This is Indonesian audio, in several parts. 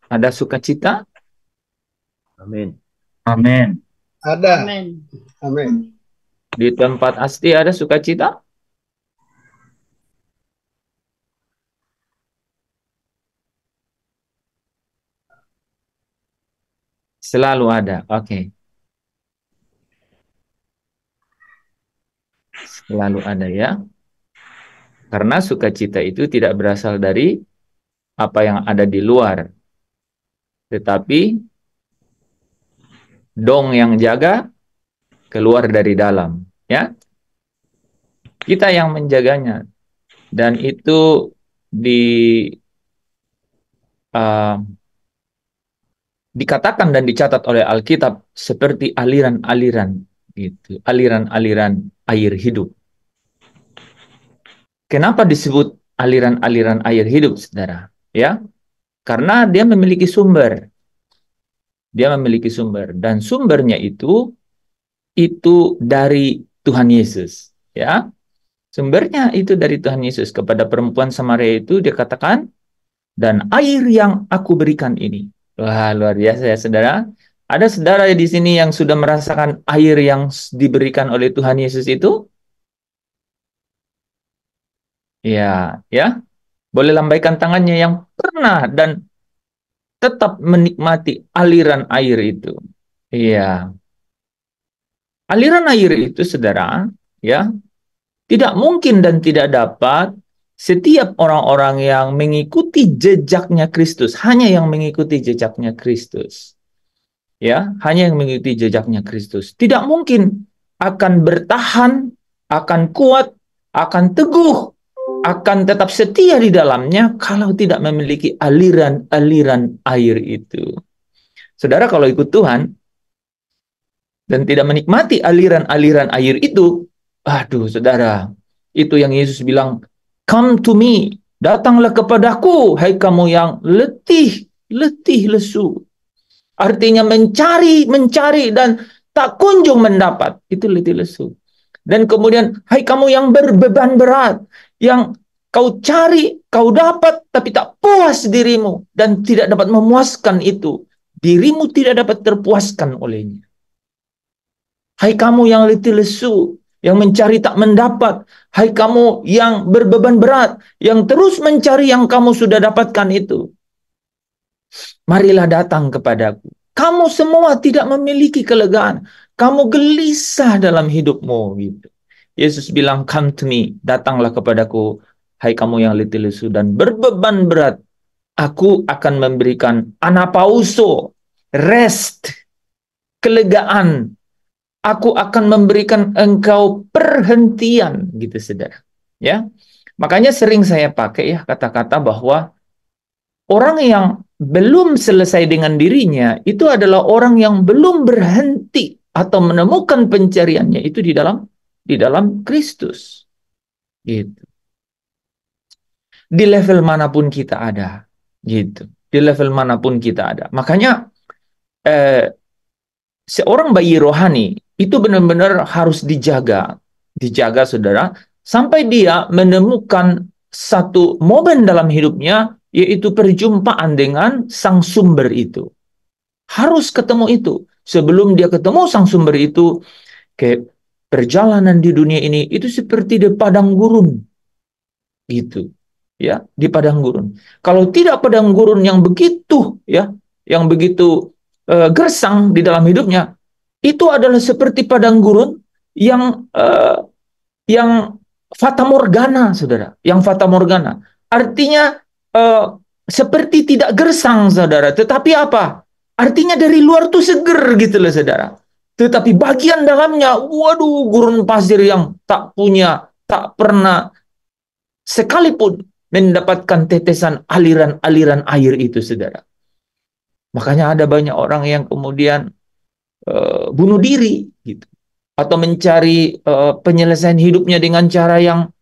Ada sukacita? Amin. Amin. Ada. Amin. Amin. Di tempat Asti ada sukacita? Selalu ada. Oke. Selalu ada ya. Karena sukacita itu tidak berasal dari apa yang ada di luar. Tetapi dong yang jaga keluar dari dalam. Ya. Kita yang menjaganya. Dan itu uh, dikatakan dan dicatat oleh Alkitab seperti aliran-aliran gitu, aliran-aliran air hidup. Kenapa disebut aliran-aliran air hidup, saudara? Ya, karena dia memiliki sumber. Dia memiliki sumber dan sumbernya itu dari Tuhan Yesus, ya. Sumbernya itu dari Tuhan Yesus. Kepada perempuan Samaria itu dia katakan, dan air yang aku berikan ini. Wah, luar biasa ya, saudara. Ada saudara di sini yang sudah merasakan air yang diberikan oleh Tuhan Yesus itu? Ya, ya. Boleh lambaikan tangannya yang pernah dan tetap menikmati aliran air itu. Iya. Aliran air itu, saudara, ya, tidak mungkin dan tidak dapat setiap orang-orang yang mengikuti jejaknya Kristus, hanya yang mengikuti jejaknya Kristus. Ya, hanya yang mengikuti jejaknya Kristus. Tidak mungkin akan bertahan, akan kuat, akan teguh, akan tetap setia di dalamnya kalau tidak memiliki aliran-aliran air itu. Saudara, kalau ikut Tuhan dan tidak menikmati aliran-aliran air itu, aduh saudara, itu yang Yesus bilang, come to me, datanglah kepadaku, hai kamu yang letih lesu. Artinya mencari dan tak kunjung mendapat. Itu letih lesu. Dan kemudian, hai kamu yang berbeban berat, yang kau cari, kau dapat, tapi tak puas dirimu, dan tidak dapat memuaskan itu. Dirimu tidak dapat terpuaskan olehnya. Hai kamu yang letih lesu, yang mencari tak mendapat. Hai kamu yang berbeban berat, yang terus mencari yang kamu sudah dapatkan itu. Marilah datang kepadaku. Kamu semua tidak memiliki kelegaan. Kamu gelisah dalam hidupmu. Gitu. Yesus bilang, come to me. Datanglah kepadaku. Hai kamu yang letih lesu dan berbeban berat. Aku akan memberikan anapauso, rest, kelegaan. Aku akan memberikan engkau perhentian, gitu saudara. Ya, makanya sering saya pakai ya kata-kata bahwa orang yang belum selesai dengan dirinya itu adalah orang yang belum berhenti atau menemukan pencariannya itu di dalam Kristus. Gitu. Di level manapun kita ada, gitu. Di level manapun kita ada. Makanya seorang bayi rohani itu benar-benar harus dijaga, saudara, sampai dia menemukan satu momen dalam hidupnya, yaitu perjumpaan dengan sang sumber itu. Harus ketemu itu. Sebelum dia ketemu sang sumber itu, kayak perjalanan di dunia ini itu seperti di padang gurun. Gitu. Ya, di padang gurun. Kalau tidak padang gurun yang begitu ya, yang begitu gersang di dalam hidupnya, itu adalah seperti padang gurun yang fata morgana, saudara. Yang fata morgana. Artinya seperti tidak gersang, saudara. Tetapi apa? Artinya dari luar tuh seger gitu loh, saudara. Tetapi bagian dalamnya, waduh, gurun pasir yang tak pernah sekalipun mendapatkan tetesan aliran-aliran air itu, saudara. Makanya ada banyak orang yang kemudian bunuh diri gitu, atau mencari penyelesaian hidupnya dengan cara yang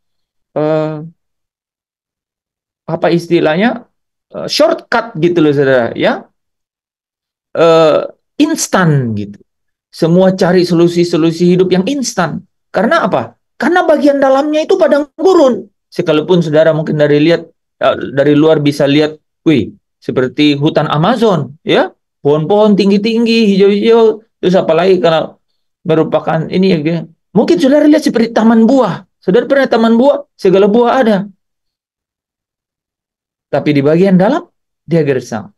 apa istilahnya shortcut gitu loh, saudara, ya, instan gitu. Semua cari solusi-solusi hidup yang instan. Karena apa? Karena bagian dalamnya itu padang gurun. Sekalipun saudara mungkin dari luar bisa lihat, wih, seperti hutan Amazon, ya, pohon-pohon tinggi-tinggi, hijau-hijau, terus apalagi kalau merupakan ini ya, mungkin saudara lihat seperti taman buah. Saudara pernah taman buah, segala buah ada, tapi di bagian dalam dia gersang.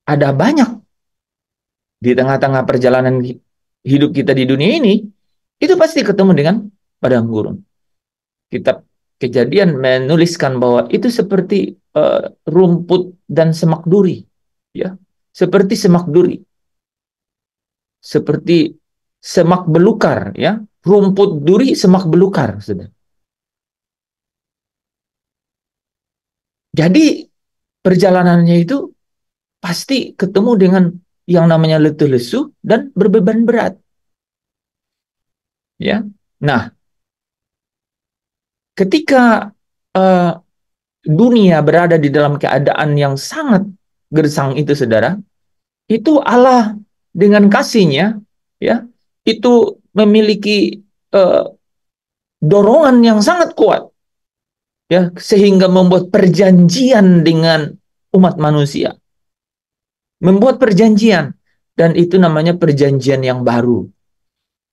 Ada banyak di tengah-tengah perjalanan hidup kita di dunia ini, itu pasti ketemu dengan padang gurun. Kitab Kejadian menuliskan bahwa itu seperti rumput dan semak duri, ya, seperti semak duri, seperti semak belukar, ya, rumput duri, semak belukar, sudah. Jadi perjalanannya itu pasti ketemu dengan yang namanya letih lesu dan berbeban berat, ya. Nah, ketika uh, dunia berada di dalam keadaan yang sangat gersang itu, saudara, itu Allah dengan kasihnya, ya, itu memiliki uh, dorongan yang sangat kuat, ya, sehingga membuat perjanjian dengan umat manusia, membuat perjanjian, dan itu namanya perjanjian yang baru,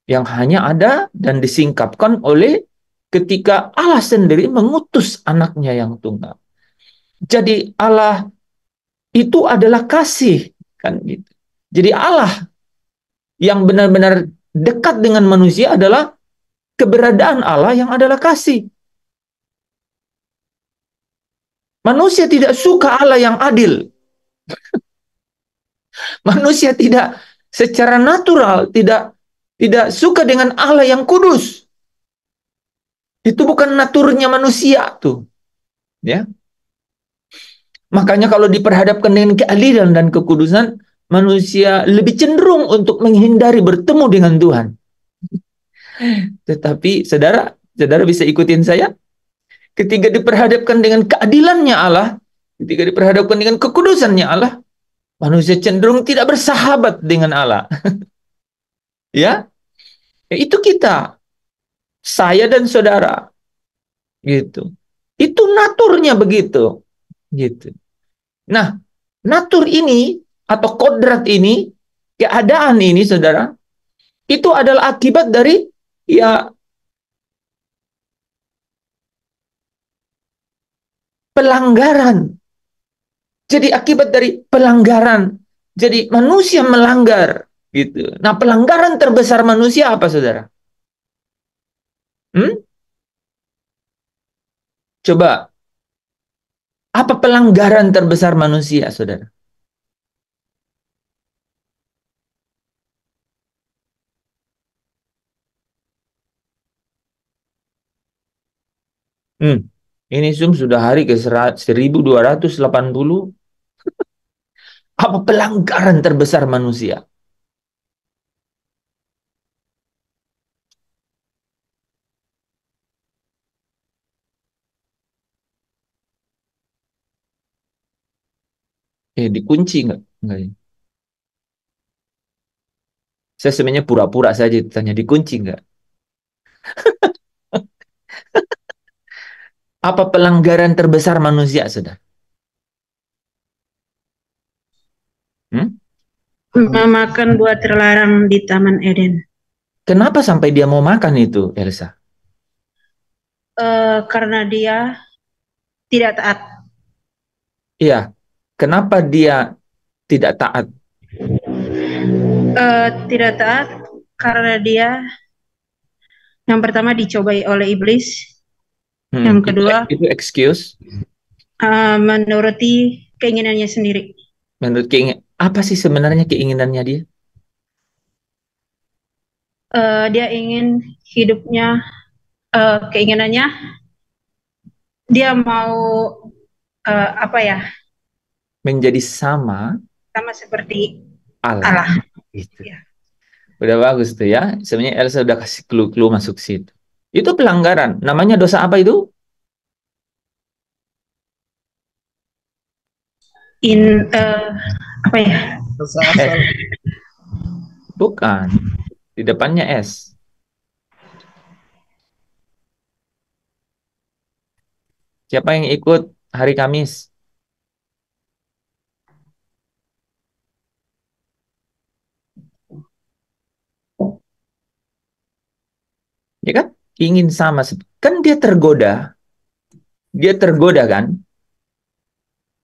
yang hanya ada dan disingkapkan oleh ketika Allah sendiri mengutus anaknya yang tunggal. Jadi Allah itu adalah kasih, kan gitu. Jadi Allah yang benar-benar dekat dengan manusia adalah keberadaan Allah yang adalah kasih. Manusia tidak suka Allah yang adil. Manusia tidak secara natural tidak suka dengan Allah yang kudus. Itu bukan naturnya manusia tuh, ya. Makanya kalau diperhadapkan dengan keadilan dan kekudusan, manusia lebih cenderung untuk menghindari bertemu dengan Tuhan. Tetapi saudara bisa ikutin saya? Ketika diperhadapkan dengan keadilannya Allah, ketika diperhadapkan dengan kekudusannya Allah, manusia cenderung tidak bersahabat dengan Allah. Ya, itu kita, saya dan saudara, gitu. Itu naturnya begitu, gitu. Nah, natur ini atau kodrat ini, keadaan ini, saudara, itu adalah akibat dari, ya, pelanggaran. Jadi akibat dari pelanggaran. Jadi manusia melanggar, gitu. Nah, pelanggaran terbesar manusia apa, saudara? Hmm? Coba, apa pelanggaran terbesar manusia, saudara? Hmm. Ini Zoom sudah hari ke 1280. Apa pelanggaran terbesar manusia? Dikunci nggak? Nggak ya? Saya sebenarnya pura-pura saja tanya, dikunci nggak? Apa pelanggaran terbesar manusia, saudara? Hmm? Memakan buah terlarang di Taman Eden. Kenapa sampai dia mau makan itu, Elsa? Karena dia tidak taat. Iya. Kenapa dia tidak taat? Tidak taat karena dia yang pertama dicobai oleh iblis, yang kedua Itu excuse. Menuruti keinginannya sendiri. Menurut apa sih sebenarnya keinginannya dia? Dia ingin hidupnya, keinginannya dia mau apa ya? Menjadi sama Seperti Allah. Allah. Gitu. Ya. Udah bagus tuh ya. Sebenarnya Elsa udah kasih clue-clue masuk situ. Itu pelanggaran. Namanya dosa apa itu? Apa ya? Dosa asal. Bukan. Di depannya S. Siapa yang ikut hari Kamis? Ya kan? Ingin sama. Kan dia tergoda kan?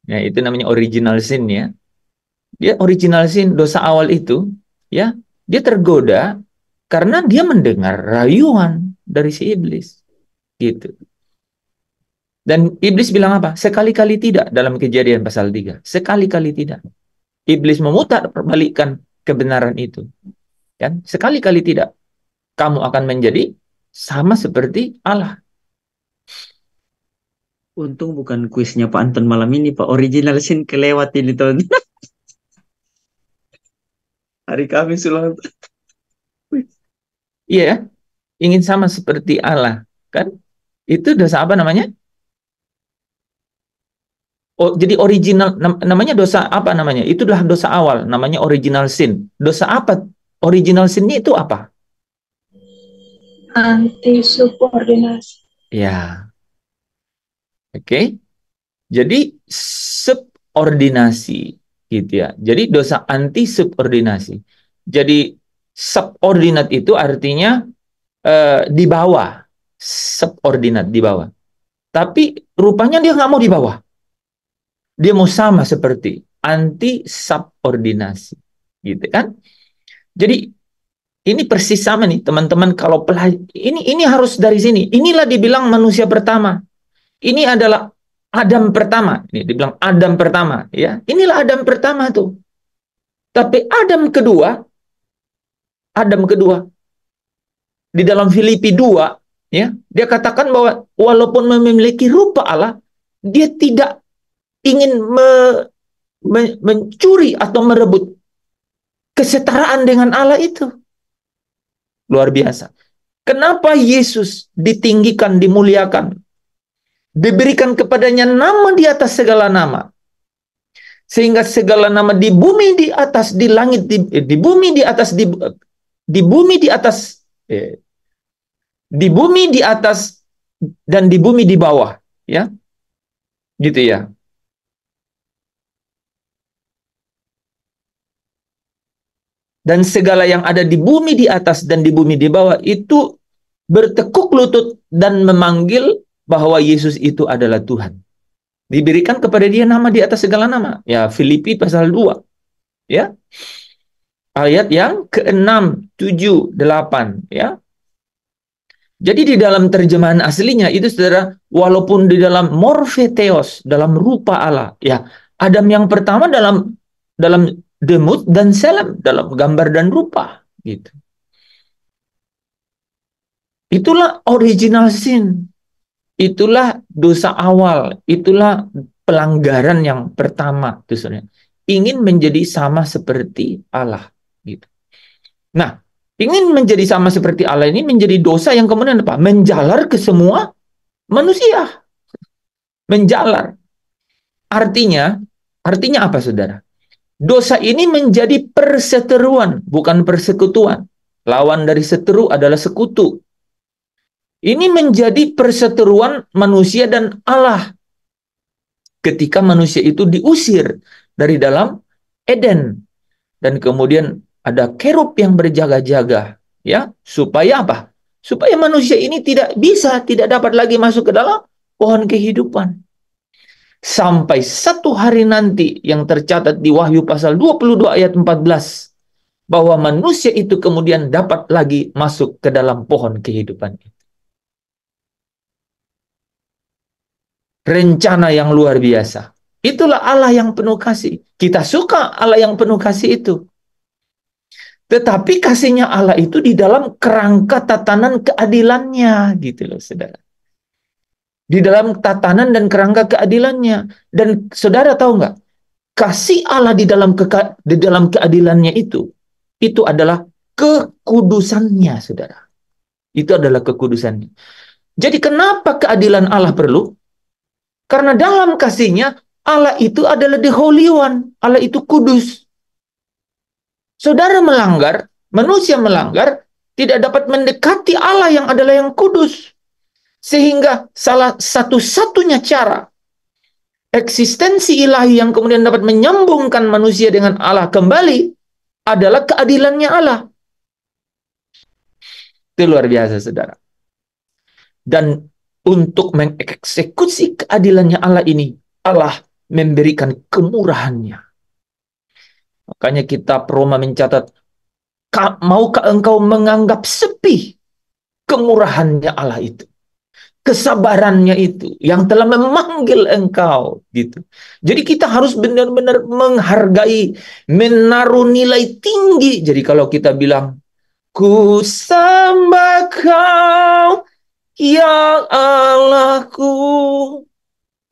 Ya, itu namanya original sin ya. Dia original sin, dosa awal itu, ya, dia tergoda karena dia mendengar rayuan dari si iblis. Gitu. Dan iblis bilang apa? Sekali-kali tidak dalam Kejadian pasal 3. Sekali-kali tidak. Iblis memutarbalikkan kebenaran itu. Kan? Sekali-kali tidak. Kamu akan menjadi sama seperti Allah. Untung bukan kuisnya Pak Anton malam ini, Pak. Original Sin kelewat ini tahun. Hari Kamis ulang tahun. Iya, ya? Ingin sama seperti Allah. Kan? Itu dosa apa namanya? Oh, jadi original namanya dosa apa namanya? Itulah dosa awal, namanya original sin. Dosa apa? Original sin itu apa? Anti subordinasi. Ya, oke. Jadi subordinasi gitu ya. Jadi dosa anti subordinasi. Jadi subordinat itu artinya di bawah, subordinat di bawah. Tapi rupanya dia nggak mau di bawah. Dia mau sama seperti anti subordinasi, gitu kan? Jadi ini persis sama nih teman-teman kalau ini harus dari sini. Inilah dibilang manusia pertama. Ini adalah Adam pertama. Ini dibilang Adam pertama, ya. Inilah Adam pertama tuh. Tapi Adam kedua di dalam Filipi 2, ya, dia katakan bahwa walaupun memiliki rupa Allah, dia tidak ingin mencuri atau merebut kesetaraan dengan Allah itu. Luar biasa. Kenapa Yesus ditinggikan, dimuliakan, diberikan kepadanya nama di atas segala nama, sehingga segala nama di bumi, di atas, di langit, di bumi, di atas, di bumi, di atas, di bumi, di atas, dan di bumi di bawah, ya, gitu ya. Dan segala yang ada di bumi di atas dan di bumi di bawah itu bertekuk lutut dan memanggil bahwa Yesus itu adalah Tuhan. Diberikan kepada dia nama di atas segala nama. Ya, Filipi pasal 2. Ya. Ayat yang ke-6, 7, 8, ya. Jadi di dalam terjemahan aslinya itu Saudara, walaupun di dalam morpheteos, dalam rupa Allah, ya, Adam yang pertama dalam demut dan selam, dalam gambar dan rupa, gitu. Itulah original sin. Itulah dosa awal, itulah pelanggaran yang pertama itu Saudara. Ingin menjadi sama seperti Allah, gitu. Nah, ingin menjadi sama seperti Allah ini menjadi dosa yang kemudian apa? Menjalar ke semua manusia. Menjalar. Artinya apa, Saudara? Dosa ini menjadi perseteruan, bukan persekutuan. Lawan dari seteru adalah sekutu. Ini menjadi perseteruan manusia dan Allah. Ketika manusia itu diusir dari dalam Eden. Dan kemudian ada kerub yang berjaga-jaga, ya, supaya apa? Supaya manusia ini tidak dapat lagi masuk ke dalam pohon kehidupan. Sampai satu hari nanti yang tercatat di Wahyu pasal 22 ayat 14 bahwa manusia itu kemudian dapat lagi masuk ke dalam pohon kehidupan. Rencana yang luar biasa. Itulah Allah yang penuh kasih. Kita suka Allah yang penuh kasih itu. Tetapi kasihnya Allah itu di dalam kerangka tatanan keadilannya, gitu loh, Saudara. Di dalam tatanan dan kerangka keadilannya. Dan Saudara tahu nggak? Kasih Allah di dalam keadilannya itu adalah kekudusannya, Saudara. Itu adalah kekudusannya. Jadi kenapa keadilan Allah perlu? Karena dalam kasihnya Allah itu adalah the Holy One. Allah itu kudus. Saudara manusia melanggar, tidak dapat mendekati Allah yang adalah yang kudus. Sehingga salah satu-satunya cara eksistensi ilahi yang kemudian dapat menyambungkan manusia dengan Allah kembali adalah keadilannya Allah. Itu luar biasa, saudara. Dan untuk mengeksekusi keadilannya Allah ini, Allah memberikan kemurahannya. Makanya kita Roma mencatat, maukah engkau menganggap sepi kemurahannya Allah itu, kesabarannya itu yang telah memanggil engkau, gitu. Jadi kita harus benar-benar menghargai, menaruh nilai tinggi. Jadi kalau kita bilang, ku sembah kau ya Allahku,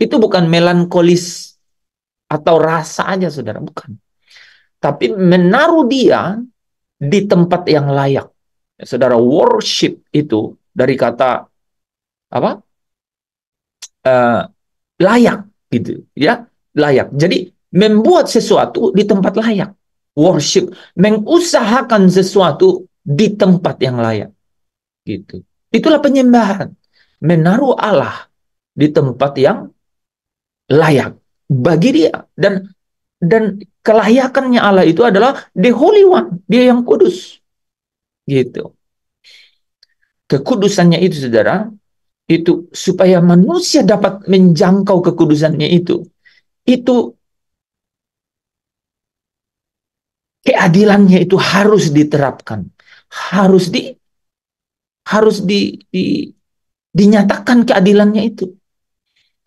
itu bukan melankolis atau rasa aja, saudara, bukan. Tapi menaruh dia di tempat yang layak. Saudara, worship itu dari kata apa? Layak, gitu ya, layak. Jadi membuat sesuatu di tempat layak. Worship, mengusahakan sesuatu di tempat yang layak, gitu. Itulah penyembahan, menaruh Allah di tempat yang layak bagi dia. Dan kelayakannya Allah itu adalah the Holy One, dia yang kudus, gitu. Kekudusannya itu, saudara, itu supaya manusia dapat menjangkau kekudusannya itu keadilannya itu harus diterapkan, harus dinyatakan keadilannya itu.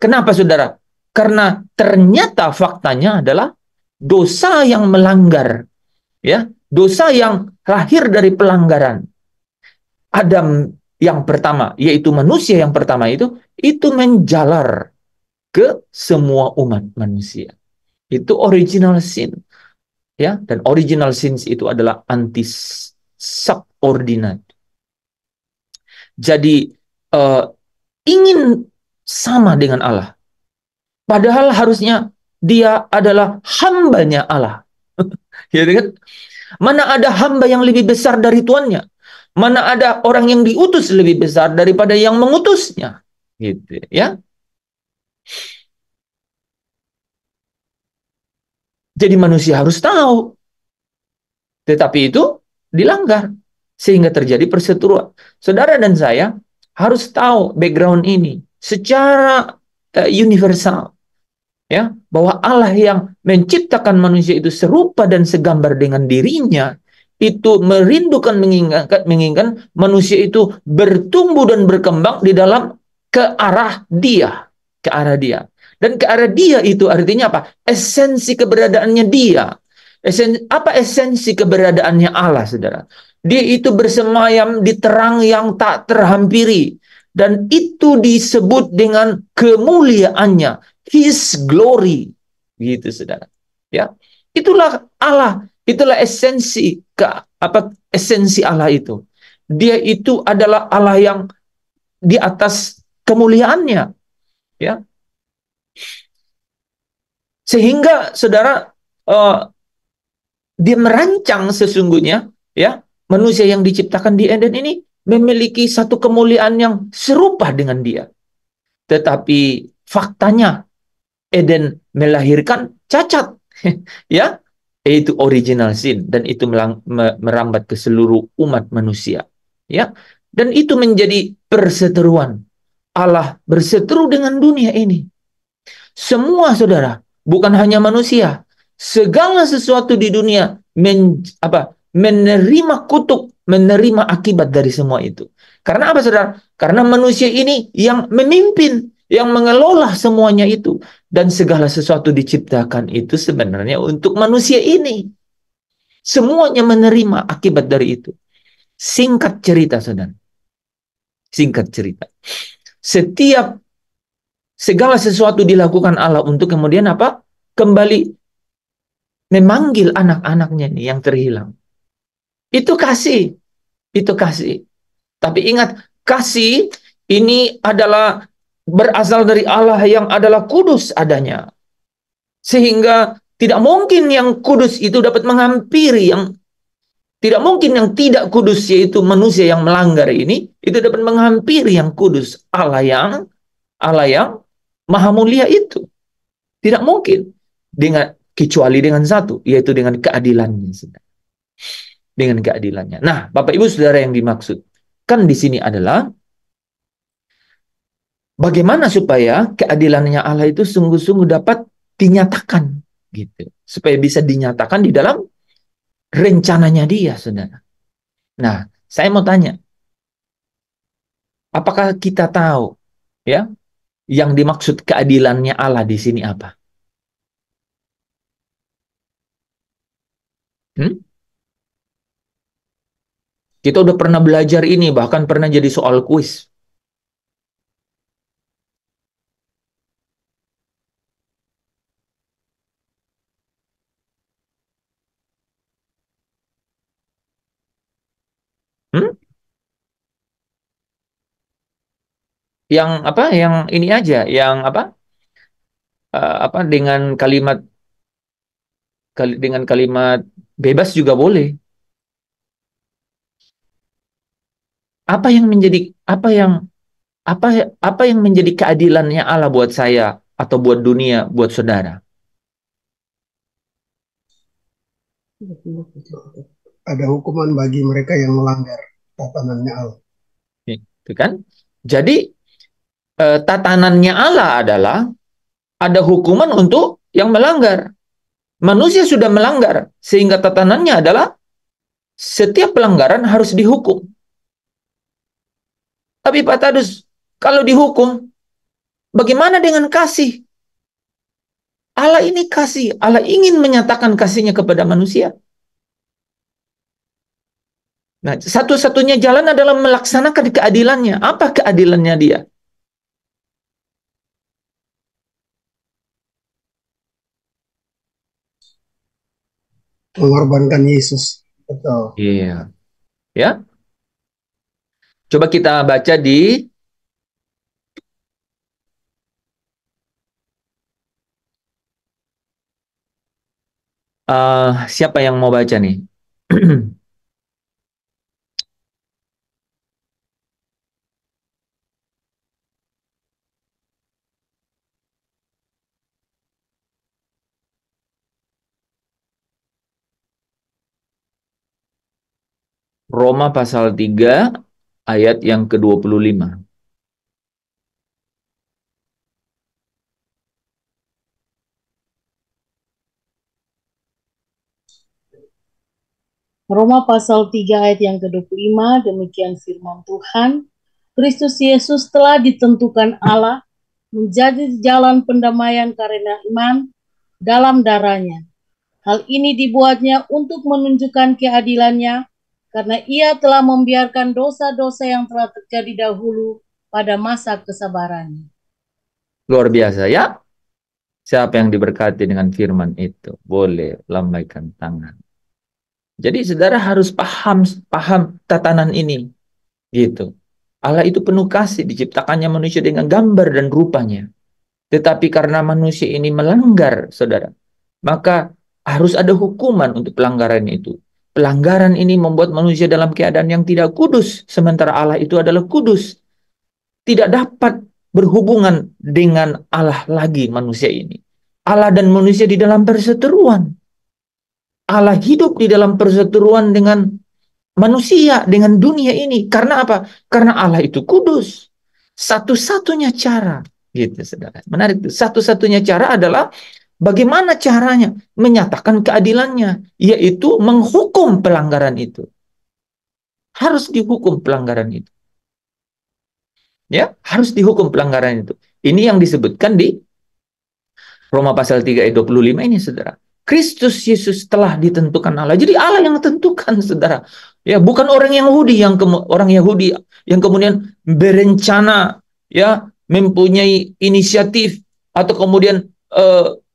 Kenapa, saudara? Karena ternyata faktanya adalah dosa yang melanggar, ya, dosa yang lahir dari pelanggaran Adam yang pertama, yaitu manusia yang pertama itu menjalar ke semua umat manusia. Itu original sin, ya, dan original sins itu adalah anti subordinate. Jadi ingin sama dengan Allah, padahal harusnya dia adalah hambanya Allah. Ya kan? Mana ada hamba yang lebih besar dari tuannya? Mana ada orang yang diutus lebih besar daripada yang mengutusnya? Gitu ya. Jadi manusia harus tahu. Tetapi itu dilanggar sehingga terjadi perseteruan. Saudara dan saya harus tahu background ini secara universal, ya, bahwa Allah yang menciptakan manusia itu serupa dan segambar dengan dirinya, itu merindukan, menginginkan manusia itu bertumbuh dan berkembang di dalam ke arah dia, dan ke arah dia itu artinya apa? Esensi keberadaannya dia. Apa esensi keberadaannya Allah, saudara? Dia itu bersemayam di terang yang tak terhampiri, dan itu disebut dengan kemuliaannya, His glory, gitu, saudara. Ya, itulah Allah, itulah esensi esensi Allah itu. Dia itu adalah Allah yang di atas kemuliaannya, ya. Sehingga, saudara, dia merancang sesungguhnya, ya, manusia yang diciptakan di Eden ini memiliki satu kemuliaan yang serupa dengan dia. Tetapi faktanya Eden melahirkan cacat, ya, yaitu original sin, dan itu merambat ke seluruh umat manusia, ya. Dan itu menjadi perseteruan. Allah berseteru dengan dunia ini. Semua, saudara, bukan hanya manusia, segala sesuatu di dunia menerima kutuk, menerima akibat dari semua itu. Karena apa, saudara? Karena manusia ini yang memimpin, yang mengelola semuanya itu. Dan segala sesuatu diciptakan itu sebenarnya untuk manusia ini. Semuanya menerima akibat dari itu. Singkat cerita, saudara. Singkat cerita. Segala sesuatu dilakukan Allah untuk kemudian apa? Kembali memanggil anak-anaknya nih yang terhilang. Itu kasih. Itu kasih. Tapi ingat, kasih ini adalah berasal dari Allah yang adalah kudus adanya. Sehingga tidak mungkin yang kudus itu dapat menghampiri Tidak mungkin yang tidak kudus, yaitu manusia yang melanggar ini, itu dapat menghampiri yang kudus, Allah yang maha mulia itu. Tidak mungkin, kecuali dengan satu, yaitu dengan keadilannya. Dengan keadilannya. Nah, Bapak Ibu Saudara yang dimaksudkan di sini adalah bagaimana supaya keadilannya Allah itu sungguh-sungguh dapat dinyatakan, gitu. Supaya bisa dinyatakan di dalam rencananya Dia, Saudara. Nah, saya mau tanya, apakah kita tahu, ya, yang dimaksud keadilannya Allah di sini apa? Kita udah pernah belajar ini, bahkan pernah jadi soal kuis. Yang apa? Yang ini aja, yang apa? Dengan kalimat bebas juga boleh. Apa yang menjadi apa yang menjadi keadilannya Allah buat saya atau buat dunia, buat saudara? Ada hukuman bagi mereka yang melanggar tatanannya Allah. Itu kan? Jadi tatanannya Allah adalah ada hukuman untuk yang melanggar. Manusia sudah melanggar, sehingga tatanannya adalah setiap pelanggaran harus dihukum. Tapi Pak Tadus, kalau dihukum, bagaimana dengan kasih? Allah ini kasih, Allah ingin menyatakan kasihnya kepada manusia. Nah, satu-satunya jalan adalah melaksanakan keadilannya. Apa keadilannya Dia? Mengorbankan Yesus. Betul. Iya. Ya. Coba kita baca di siapa yang mau baca nih? Roma pasal 3 ayat yang ke-25. Roma pasal 3 ayat yang ke-25, demikian firman Tuhan. Kristus Yesus telah ditentukan Allah menjadi jalan pendamaian karena iman dalam darahnya. Hal ini dibuatnya untuk menunjukkan keadilannya, karena Ia telah membiarkan dosa-dosa yang telah terjadi dahulu pada masa kesabarannya. Luar biasa ya. Siapa yang diberkati dengan firman itu, boleh lambaikan tangan. Jadi saudara harus paham tatanan ini. Gitu. Allah itu penuh kasih, diciptakannya manusia dengan gambar dan rupanya. Tetapi karena manusia ini melanggar, saudara, maka harus ada hukuman untuk pelanggaran itu. Pelanggaran ini membuat manusia dalam keadaan yang tidak kudus, sementara Allah itu adalah kudus. Tidak dapat berhubungan dengan Allah lagi manusia ini. Allah dan manusia di dalam perseteruan. Allah hidup di dalam perseteruan dengan manusia, dengan dunia ini. Karena apa? Karena Allah itu kudus. Satu-satunya cara, gitu saudara. Menarik itu. Satu-satunya cara adalah bagaimana caranya menyatakan keadilannya, yaitu menghukum pelanggaran itu. Harus dihukum pelanggaran itu. Ya, harus dihukum pelanggaran itu. Ini yang disebutkan di Roma pasal 3 ayat 25 ini, saudara. Kristus Yesus telah ditentukan Allah. Jadi Allah yang tentukan, saudara. Ya, bukan orang Yahudi yang kemudian berencana, ya, mempunyai inisiatif atau kemudian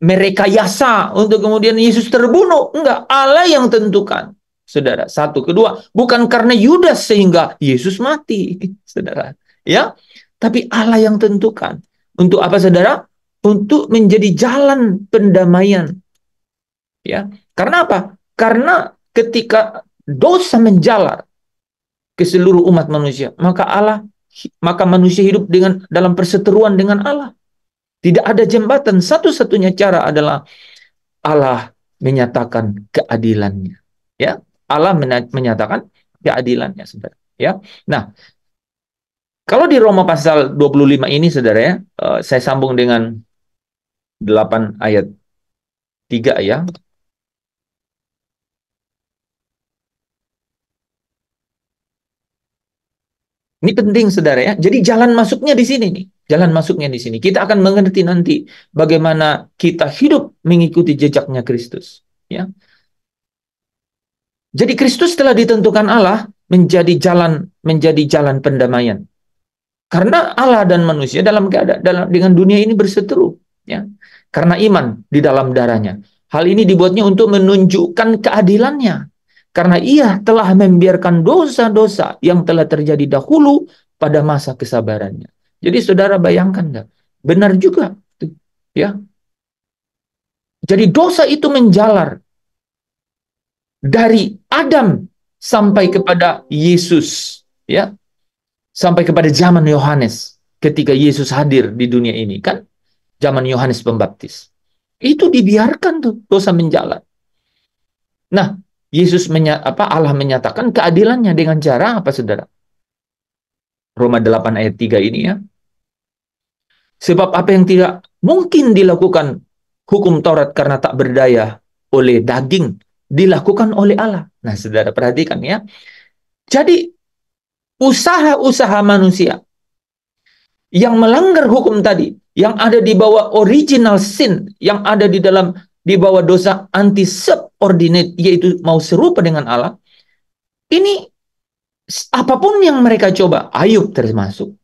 merekayasa untuk kemudian Yesus terbunuh. Enggak, Allah yang tentukan, saudara. Satu, kedua, bukan karena Yudas sehingga Yesus mati, saudara. Ya, tapi Allah yang tentukan. Untuk apa, saudara? Untuk menjadi jalan pendamaian. Ya, karena apa? Karena ketika dosa menjalar ke seluruh umat manusia, maka manusia hidup dalam perseteruan dengan Allah. Tidak ada jembatan, satu-satunya cara adalah Allah menyatakan keadilannya. Ya, Allah menyatakan keadilannya, saudara. Ya, nah, kalau di Roma pasal 25 ini, saudara ya, saya sambung dengan 8 ayat 3 ya. Ini penting, saudara ya. Jadi jalan masuknya di sini nih. Jalan masuknya di sini. Kita akan mengerti nanti bagaimana kita hidup mengikuti jejaknya Kristus. Ya. Jadi Kristus telah ditentukan Allah menjadi jalan pendamaian. Karena Allah dan manusia dengan dunia ini berseteru. Ya. Karena iman di dalam darahnya. Hal ini dibuatnya untuk menunjukkan keadilannya. Karena ia telah membiarkan dosa-dosa yang telah terjadi dahulu pada masa kesabarannya. Jadi saudara bayangkan nggak? Benar juga. Ya. Jadi dosa itu menjalar dari Adam sampai kepada Yesus. Ya. Sampai kepada zaman Yohanes. Ketika Yesus hadir di dunia ini. Kan? Zaman Yohanes Pembaptis. Itu dibiarkan tuh dosa menjalar. Nah, Allah menyatakan keadilannya dengan cara apa, saudara? Roma 8 ayat 3 ini ya. Sebab apa yang tidak mungkin dilakukan hukum Taurat karena tak berdaya oleh daging, dilakukan oleh Allah. Nah, saudara perhatikan ya. Jadi, usaha-usaha manusia yang melanggar hukum tadi, yang ada di bawah original sin, yang ada di bawah dosa anti subordinate, yaitu mau serupa dengan Allah, ini apapun yang mereka coba, Ayub termasuk,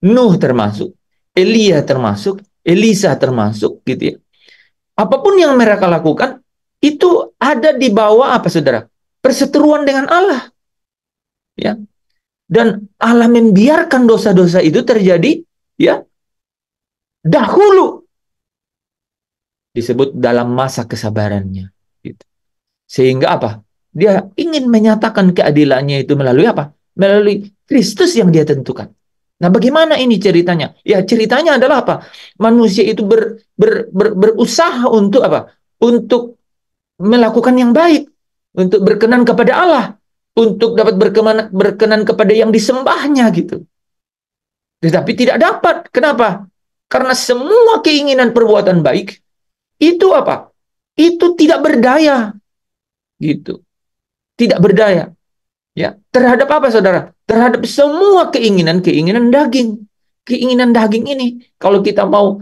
Nuh termasuk, Elia termasuk, Elisa termasuk, gitu ya. Apapun yang mereka lakukan, itu ada di bawah apa, saudara? Perseteruan dengan Allah. Ya. Dan Allah membiarkan dosa-dosa itu terjadi, ya, dahulu. Disebut dalam masa kesabarannya. Gitu. Sehingga apa? Dia ingin menyatakan keadilannya itu melalui apa? Melalui Kristus yang dia tentukan. Nah, bagaimana ini ceritanya? Ya, ceritanya adalah apa? Manusia itu berusaha untuk apa? Untuk melakukan yang baik, untuk berkenan kepada Allah, untuk dapat berkenan kepada yang disembahnya gitu. Tetapi tidak dapat. Kenapa? Karena semua keinginan perbuatan baik itu apa? Itu tidak berdaya. Gitu. Tidak berdaya. Ya, terhadap apa, saudara? Terhadap semua keinginan daging. Keinginan daging ini, kalau kita mau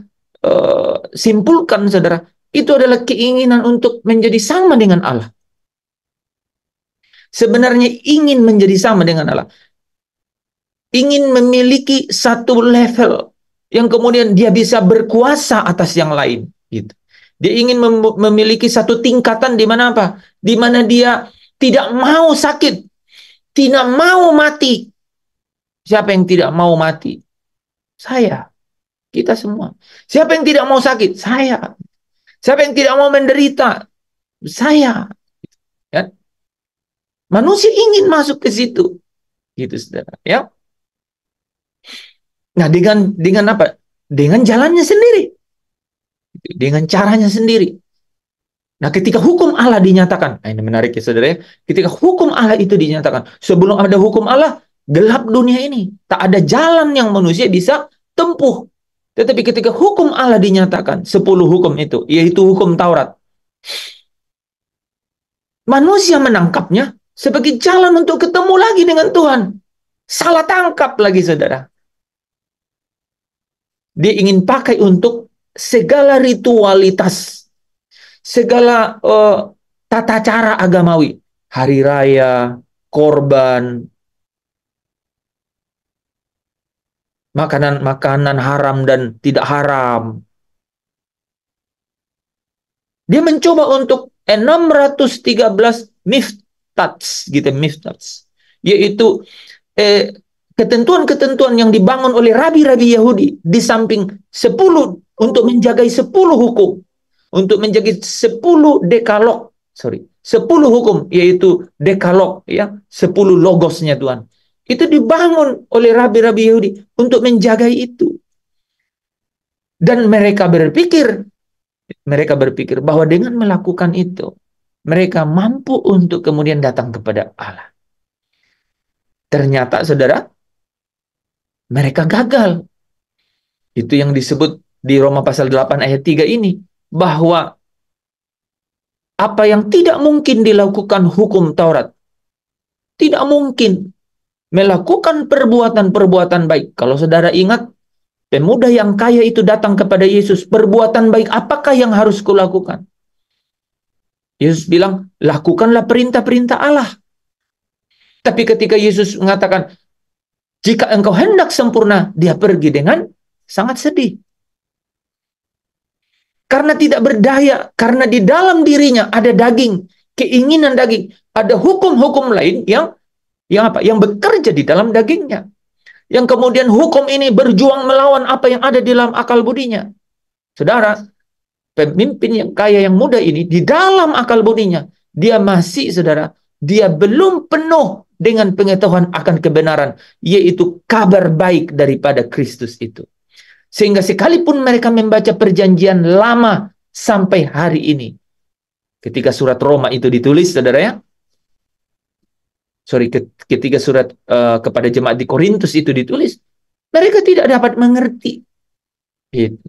simpulkan, saudara, itu adalah keinginan untuk menjadi sama dengan Allah. Sebenarnya ingin menjadi sama dengan Allah. Ingin memiliki satu level yang kemudian dia bisa berkuasa atas yang lain. Gitu. Dia ingin memiliki satu tingkatan di mana apa? Di mana dia tidak mau sakit, tidak mau mati. Siapa yang tidak mau mati? Saya. Kita semua. Siapa yang tidak mau sakit? Saya. Siapa yang tidak mau menderita? Saya. Ya. Manusia ingin masuk ke situ. Gitu, saudara. Ya. Nah, dengan apa? Dengan jalannya sendiri. Dengan caranya sendiri. Nah, ketika hukum Allah dinyatakan, nah ini menarik ya, saudara ya. Ketika hukum Allah itu dinyatakan, sebelum ada hukum Allah, gelap dunia ini. Tak ada jalan yang manusia bisa tempuh. Tetapi ketika hukum Allah dinyatakan, 10 hukum itu, yaitu hukum Taurat, manusia menangkapnya sebagai jalan untuk ketemu lagi dengan Tuhan. Salah tangkap lagi, saudara. Dia ingin pakai untuk segala ritualitas, segala tata cara agamawi, hari raya, korban, makanan haram dan tidak haram. Dia mencoba untuk 613 miftats, gitu, miftats, yaitu ketentuan-ketentuan yang dibangun oleh rabi-rabi Yahudi di samping 10 untuk menjaga 10 hukum, untuk menjaga 10 dekalog, 10 hukum, yaitu dekalog, ya, 10 logosnya Tuhan. Itu dibangun oleh rabi-rabi Yahudi untuk menjaga itu. Dan mereka berpikir bahwa dengan melakukan itu, mereka mampu untuk kemudian datang kepada Allah. Ternyata, saudara, mereka gagal. Itu yang disebut di Roma pasal 8 ayat 3 ini, bahwa apa yang tidak mungkin dilakukan hukum Taurat, tidak mungkin melakukan perbuatan-perbuatan baik. Kalau saudara ingat, pemuda yang kaya itu datang kepada Yesus, perbuatan baik apakah yang harus kulakukan? Yesus bilang, lakukanlah perintah-perintah Allah. Tapi ketika Yesus mengatakan, jika engkau hendak sempurna, dia pergi dengan sangat sedih. Karena tidak berdaya, karena di dalam dirinya ada daging, keinginan daging, ada hukum-hukum lain yang bekerja di dalam dagingnya. Yang kemudian hukum ini berjuang melawan apa yang ada di dalam akal budinya. Saudara, pemimpin yang kaya yang muda ini, di dalam akal budinya, dia belum penuh dengan pengetahuan akan kebenaran, yaitu kabar baik daripada Kristus itu. Sehingga sekalipun mereka membaca perjanjian lama sampai hari ini, ketika surat Roma itu ditulis, saudara ya, ketika surat kepada jemaat di Korintus itu ditulis, mereka tidak dapat mengerti. Itu.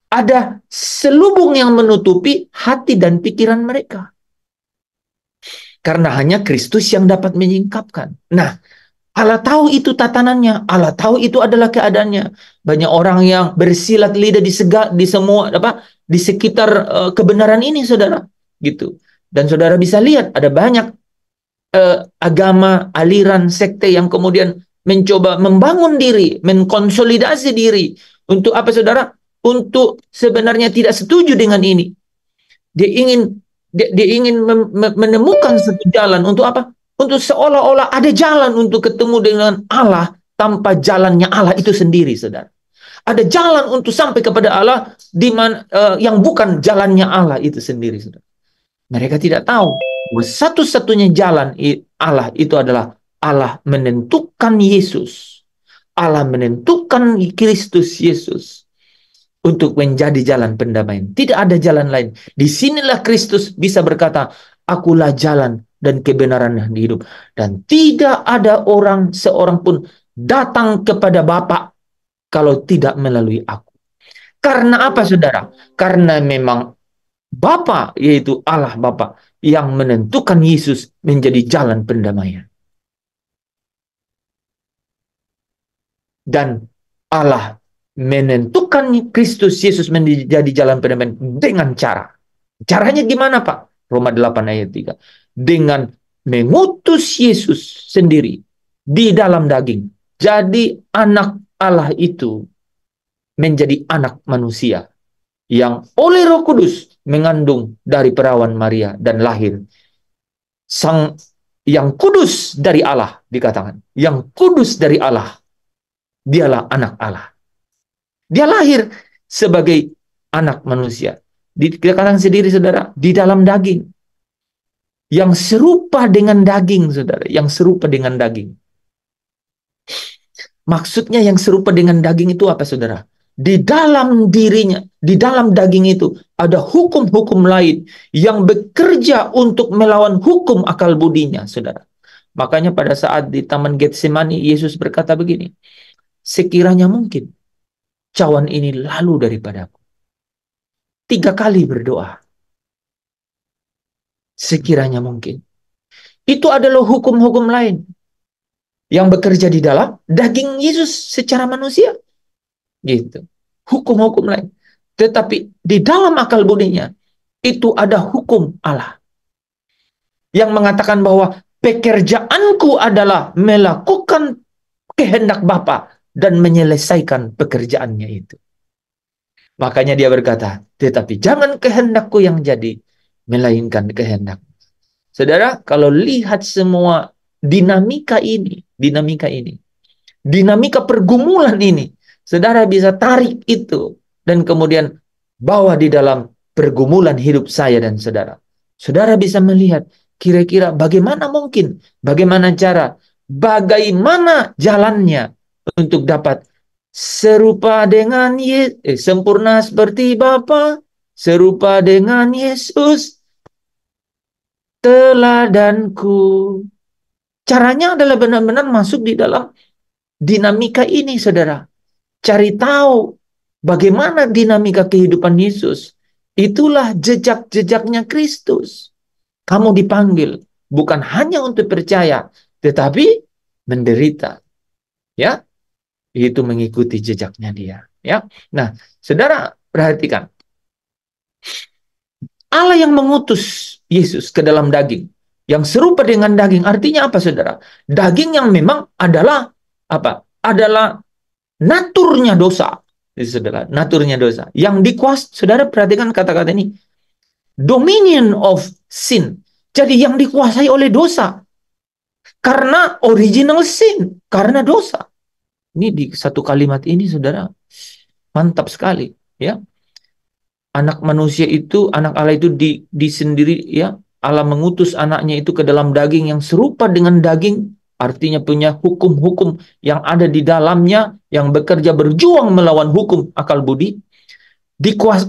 Ada selubung yang menutupi hati dan pikiran mereka. Karena hanya Kristus yang dapat menyingkapkan. Nah, Allah tahu itu tatanannya, Allah tahu itu adalah keadaannya. Banyak orang yang bersilat lidah di sekitar kebenaran ini, saudara, gitu. Dan saudara bisa lihat ada banyak agama, aliran, sekte yang kemudian mencoba membangun diri, mengkonsolidasi diri. Untuk apa, saudara? Untuk sebenarnya tidak setuju dengan ini. Dia ingin menemukan satu jalan untuk apa? Untuk seolah-olah ada jalan untuk ketemu dengan Allah tanpa jalannya Allah itu sendiri, saudara. Ada jalan untuk sampai kepada Allah di mana yang bukan jalannya Allah itu sendiri, saudara. Mereka tidak tahu bahwa satu-satunya jalan Allah itu adalah Allah menentukan Yesus. Allah menentukan Kristus Yesus untuk menjadi jalan pendamaian. Tidak ada jalan lain. Disinilah Kristus bisa berkata, akulah jalan dan kebenaran dan hidup. Dan tidak ada seorang pun datang kepada Bapa kalau tidak melalui aku. Karena apa, saudara? Karena memang Bapa, yaitu Allah Bapa, yang menentukan Yesus menjadi jalan pendamaian. Dan Allah menentukan Kristus Yesus menjadi jalan pendamaian dengan cara. Caranya gimana, Pak? Roma 8 ayat 3. Dengan mengutus Yesus sendiri di dalam daging. Jadi anak Allah itu menjadi anak manusia yang oleh Roh Kudus mengandung dari perawan Maria dan lahir. Yang kudus dari Allah, dikatakan. Yang kudus dari Allah. Dialah anak Allah. Dia lahir sebagai anak manusia. Dikatakan sendiri, saudara, di dalam daging. Yang serupa dengan daging, saudara. Yang serupa dengan daging. Maksudnya yang serupa dengan daging itu apa, saudara? Di dalam dirinya, di dalam daging itu, ada hukum-hukum lain yang bekerja untuk melawan hukum akal budinya, saudara. Makanya pada saat di Taman Getsemani, Yesus berkata begini, sekiranya mungkin, cawan ini lalu daripadaku. 3 kali berdoa. Sekiranya mungkin. Itu adalah hukum-hukum lain yang bekerja di dalam daging Yesus secara manusia. Gitu. Hukum-hukum lain. Tetapi di dalam akal budinya, itu ada hukum Allah. Yang mengatakan bahwa pekerjaanku adalah melakukan kehendak Bapa dan menyelesaikan pekerjaannya itu. Makanya dia berkata, tetapi jangan kehendakku yang jadi, melainkan kehendak. Saudara, kalau lihat semua dinamika pergumulan ini, saudara bisa tarik itu dan kemudian bawa di dalam pergumulan hidup saya dan saudara. Saudara bisa melihat kira-kira bagaimana mungkin, bagaimana cara, bagaimana jalannya untuk dapat serupa dengan sempurna seperti Bapa, serupa dengan Yesus, teladanku. Caranya adalah benar-benar masuk di dalam dinamika ini, saudara. Cari tahu bagaimana dinamika kehidupan Yesus. Itulah jejak-jejaknya Kristus. Kamu dipanggil bukan hanya untuk percaya, tetapi menderita. Ya, itu mengikuti jejaknya dia. Ya, nah, saudara perhatikan. Allah yang mengutus Yesus ke dalam daging, yang serupa dengan daging, artinya apa, saudara? Daging yang memang adalah apa? Adalah naturnya dosa. Jadi, saudara, naturnya dosa. Yang dikuasai, saudara perhatikan kata-kata ini. Dominion of sin. Jadi yang dikuasai oleh dosa. Karena original sin. Karena dosa. Ini di satu kalimat ini, saudara, mantap sekali. Ya, anak manusia itu, anak Allah itu di sendiri, ya, Allah mengutus anaknya itu ke dalam daging yang serupa dengan daging, artinya punya hukum-hukum yang ada di dalamnya, yang bekerja berjuang melawan hukum akal budi,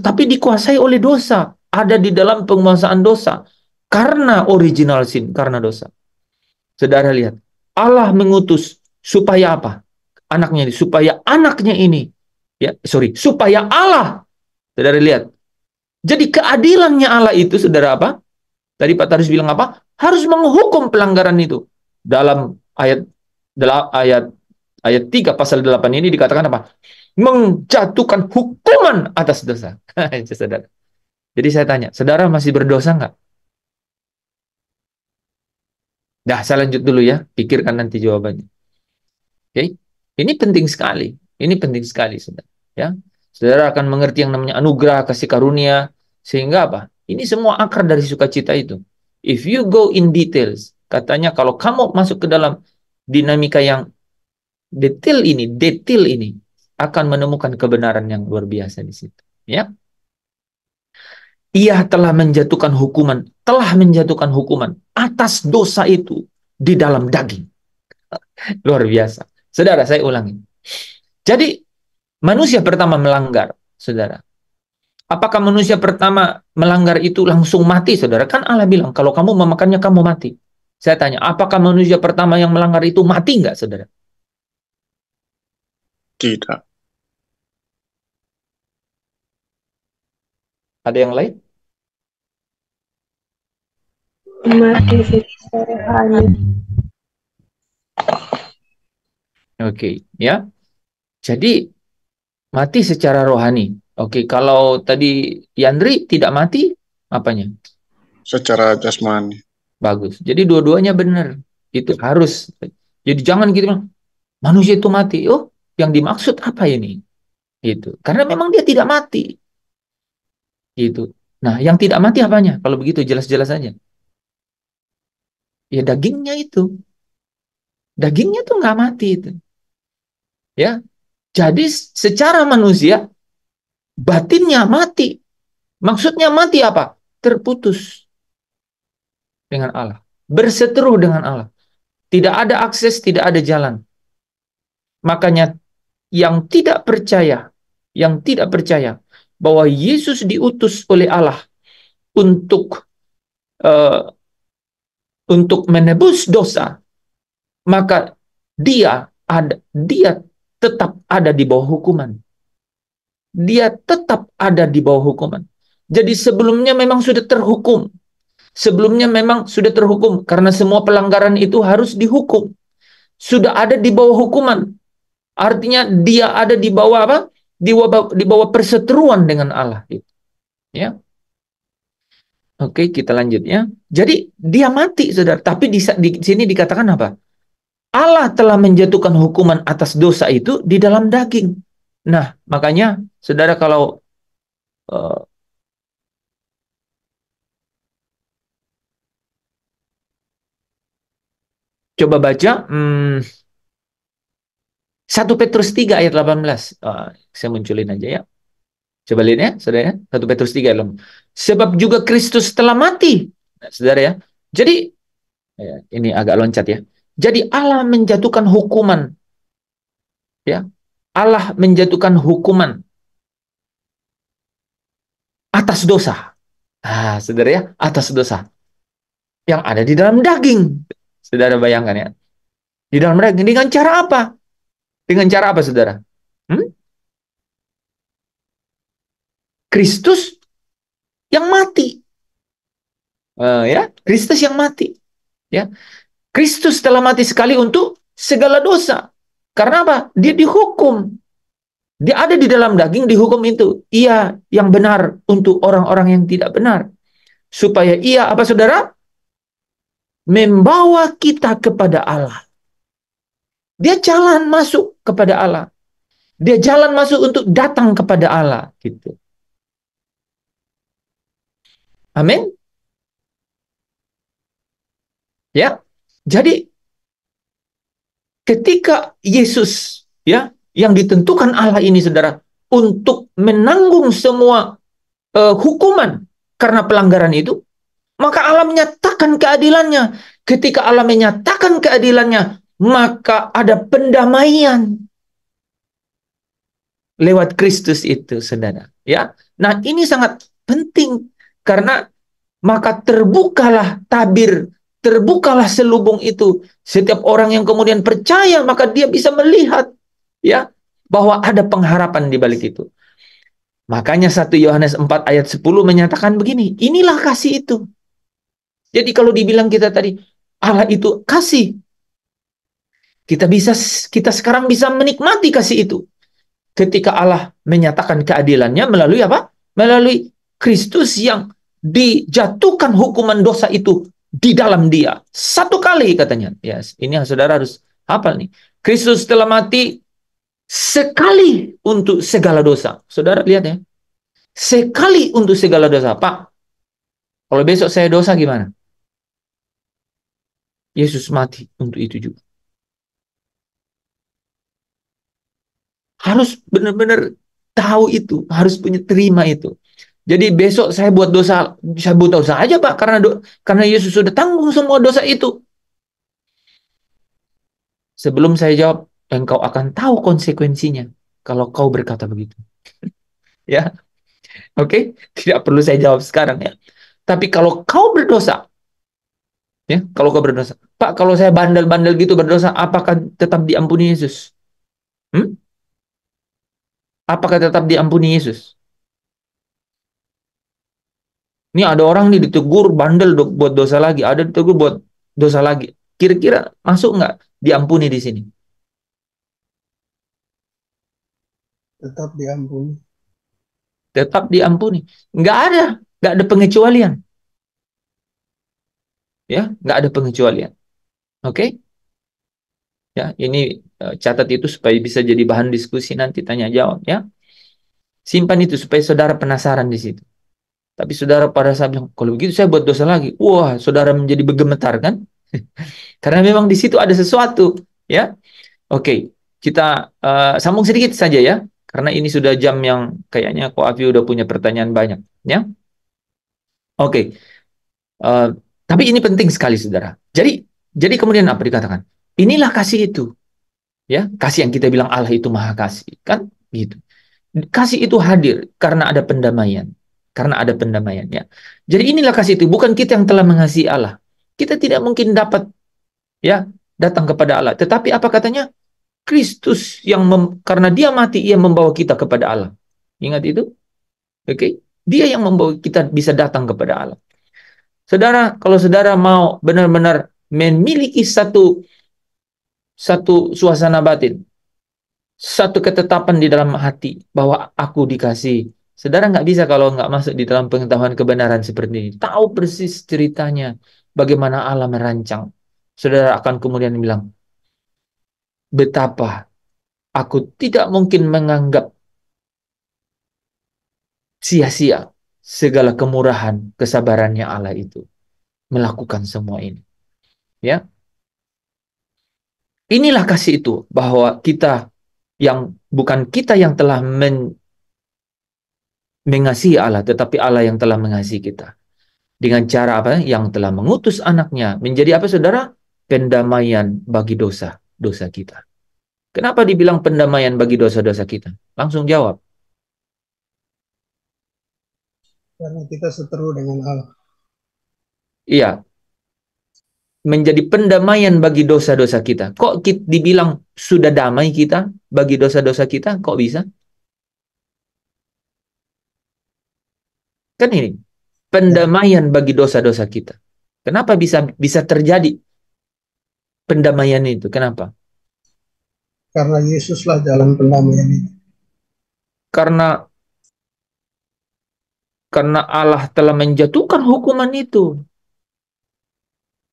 tapi dikuasai oleh dosa, ada di dalam penguasaan dosa, karena original sin, karena dosa. Saudara lihat, Allah mengutus supaya apa? Anaknya ini, supaya anaknya ini, supaya Allah, saudara lihat. Jadi keadilannya Allah itu, saudara, apa? Tadi Pak Taris bilang apa? Harus menghukum pelanggaran itu. Dalam ayat 3 pasal 8 ini dikatakan apa? Menjatuhkan hukuman atas dosa. Saudara. Jadi saya tanya, saudara masih berdosa nggak? Dah, saya lanjut dulu ya. Pikirkan nanti jawabannya. Oke? Ini penting sekali. Ini penting sekali, saudara. Ya, saudara akan mengerti yang namanya anugerah, kasih karunia, sehingga apa? Ini semua akar dari sukacita itu. If you go in details, katanya kalau kamu masuk ke dalam dinamika yang detail ini akan menemukan kebenaran yang luar biasa di situ. Ya, Ia telah menjatuhkan hukuman atas dosa itu di dalam daging. Luar biasa. Saudara, saya ulangi. Jadi, manusia pertama melanggar, saudara. Apakah manusia pertama melanggar itu langsung mati, saudara? Kan Allah bilang, kalau kamu memakannya, kamu mati. Saya tanya, apakah manusia pertama yang melanggar itu mati nggak, saudara? Tidak. Ada yang lain? Mati secara Oke, ya. Jadi, mati secara rohani. Oke, kalau tadi Yandri tidak mati, apanya? Secara jasmani. Bagus. Jadi dua-duanya benar. Itu harus. Jadi jangan gitu bilang, manusia itu mati. Oh, yang dimaksud apa ini? Itu. Karena memang dia tidak mati. Itu. Nah, yang tidak mati apanya? Kalau begitu jelas-jelas saja. Ya dagingnya itu. Dagingnya tuh nggak mati itu. Ya. Jadi secara manusia batinnya mati. Maksudnya mati apa? Terputus dengan Allah. Berseteru dengan Allah. Tidak ada akses, tidak ada jalan. Makanya yang tidak percaya bahwa Yesus diutus oleh Allah untuk menebus dosa, maka dia tetap ada di bawah hukuman. Dia tetap ada di bawah hukuman. Jadi sebelumnya memang sudah terhukum. Sebelumnya memang sudah terhukum karena semua pelanggaran itu harus dihukum. Sudah ada di bawah hukuman. Artinya dia ada di bawah apa? Di bawah perseteruan dengan Allah. Ya. Oke, kita lanjut ya. Jadi dia mati, saudara. Tapi di sini dikatakan apa? Allah telah menjatuhkan hukuman atas dosa itu di dalam daging. Nah, makanya saudara kalau coba baca 1 Petrus 3 ayat 18. Saya munculin aja ya. Coba lihat ya, saudara. 1 Petrus 3 ayat 18. Sebab juga Kristus telah mati Saudara ya. Jadi ini agak loncat ya. Jadi Allah menjatuhkan hukuman, ya. Allah menjatuhkan hukuman atas dosa. Saudara ya, atas dosa yang ada di dalam daging. Saudara bayangkan ya. Di dalam daging dengan cara apa? Dengan cara apa, saudara? Kristus yang mati. Ya, Kristus yang mati. Ya. Kristus telah mati sekali untuk segala dosa. Karena apa? Dia dihukum. Dia ada di dalam daging, dihukum itu. Ia yang benar untuk orang-orang yang tidak benar. Supaya ia, apa saudara? Membawa kita kepada Allah. Dia jalan masuk kepada Allah. Dia jalan masuk untuk datang kepada Allah. Gitu. Amin. Ya. Jadi ketika Yesus, ya, yang ditentukan Allah ini, saudara, untuk menanggung semua hukuman karena pelanggaran itu, maka Allah menyatakan keadilannya. Ketika Allah menyatakan keadilannya, maka ada pendamaian lewat Kristus itu, saudara. Ya, nah ini sangat penting karena maka terbukalah tabir, terbukalah selubung itu. Setiap orang yang kemudian percaya, maka dia bisa melihat, ya, bahwa ada pengharapan di balik itu. Makanya 1 Yohanes 4 ayat 10 menyatakan begini, inilah kasih itu. Jadi kalau dibilang kita tadi, Allah itu kasih, kita sekarang bisa menikmati kasih itu. Ketika Allah menyatakan keadilannya melalui apa? Melalui Kristus yang dijatuhkan hukuman dosa itu di dalam dia. Satu kali katanya. Ya, ini yang saudara harus hafal nih. Kristus telah mati sekali untuk segala dosa. Saudara lihat ya. Sekali untuk segala dosa. Pak, kalau besok saya dosa gimana? Yesus mati untuk itu juga. Harus benar-benar tahu itu, harus punya terima itu. Jadi besok saya buat dosa aja Pak, karena Yesus sudah tanggung semua dosa itu. Sebelum saya jawab, engkau akan tahu konsekuensinya kalau kau berkata begitu. Ya, oke, tidak perlu saya jawab sekarang ya. Tapi kalau kau berdosa, ya, kalau kau berdosa, Pak, kalau saya bandel-bandel gitu berdosa, apakah tetap diampuni Yesus? Apakah tetap diampuni Yesus? Ini ada orang nih ditegur bandel buat dosa lagi, ada ditegur buat dosa lagi. Kira-kira masuk nggak diampuni di sini? Tetap diampuni. Tetap diampuni. Nggak ada pengecualian. Ya, nggak ada pengecualian. Oke? Ya, ini catat itu supaya bisa jadi bahan diskusi nanti tanya jawab ya. Simpan itu supaya saudara penasaran di situ. Tapi saudara pada saat bilang, kalau begitu saya buat dosa lagi. Wah, saudara menjadi bergemetar kan? Karena memang di situ ada sesuatu, ya. Oke, kita sambung sedikit saja ya, karena ini sudah jam yang kayaknya Ko Afi udah punya pertanyaan banyak, ya. Oke, tapi ini penting sekali, saudara. Jadi kemudian apa dikatakan? Inilah kasih itu, ya, kasih yang kita bilang Allah itu maha kasih, kan? Gitu. Kasih itu hadir karena ada pendamaian. Karena ada pendamaian, ya. Jadi inilah kasih itu, bukan kita yang telah mengasihi Allah. Kita tidak mungkin dapat, ya, datang kepada Allah. Tetapi apa katanya? Kristus yang karena dia mati, ia membawa kita kepada Allah. Ingat itu? Oke? Dia yang membawa kita bisa datang kepada Allah. Saudara, kalau saudara mau benar-benar memiliki satu suasana batin, satu ketetapan di dalam hati bahwa aku dikasih. Saudara nggak bisa kalau nggak masuk di dalam pengetahuan kebenaran seperti ini. Tahu persis ceritanya bagaimana Allah merancang. Saudara akan kemudian bilang, betapa aku tidak mungkin menganggap sia-sia segala kemurahan, kesabarannya Allah itu melakukan semua ini. Ya, inilah kasih itu, bahwa kita yang bukan kita yang telah mengasihi Allah, tetapi Allah yang telah mengasihi kita. Dengan cara apa? Yang telah mengutus anaknya menjadi apa, saudara? Pendamaian bagi dosa-dosa kita. Kenapa dibilang pendamaian bagi dosa-dosa kita? Langsung jawab. Karena kita seteru dengan Allah. Iya, menjadi pendamaian bagi dosa-dosa kita. Kok dibilang sudah damai kita bagi dosa-dosa kita? Kok bisa? Kan ini, pendamaian bagi dosa-dosa kita. Kenapa bisa terjadi pendamaian itu? Kenapa? Karena Yesuslah jalan pendamaian itu. Karena Allah telah menjatuhkan hukuman itu.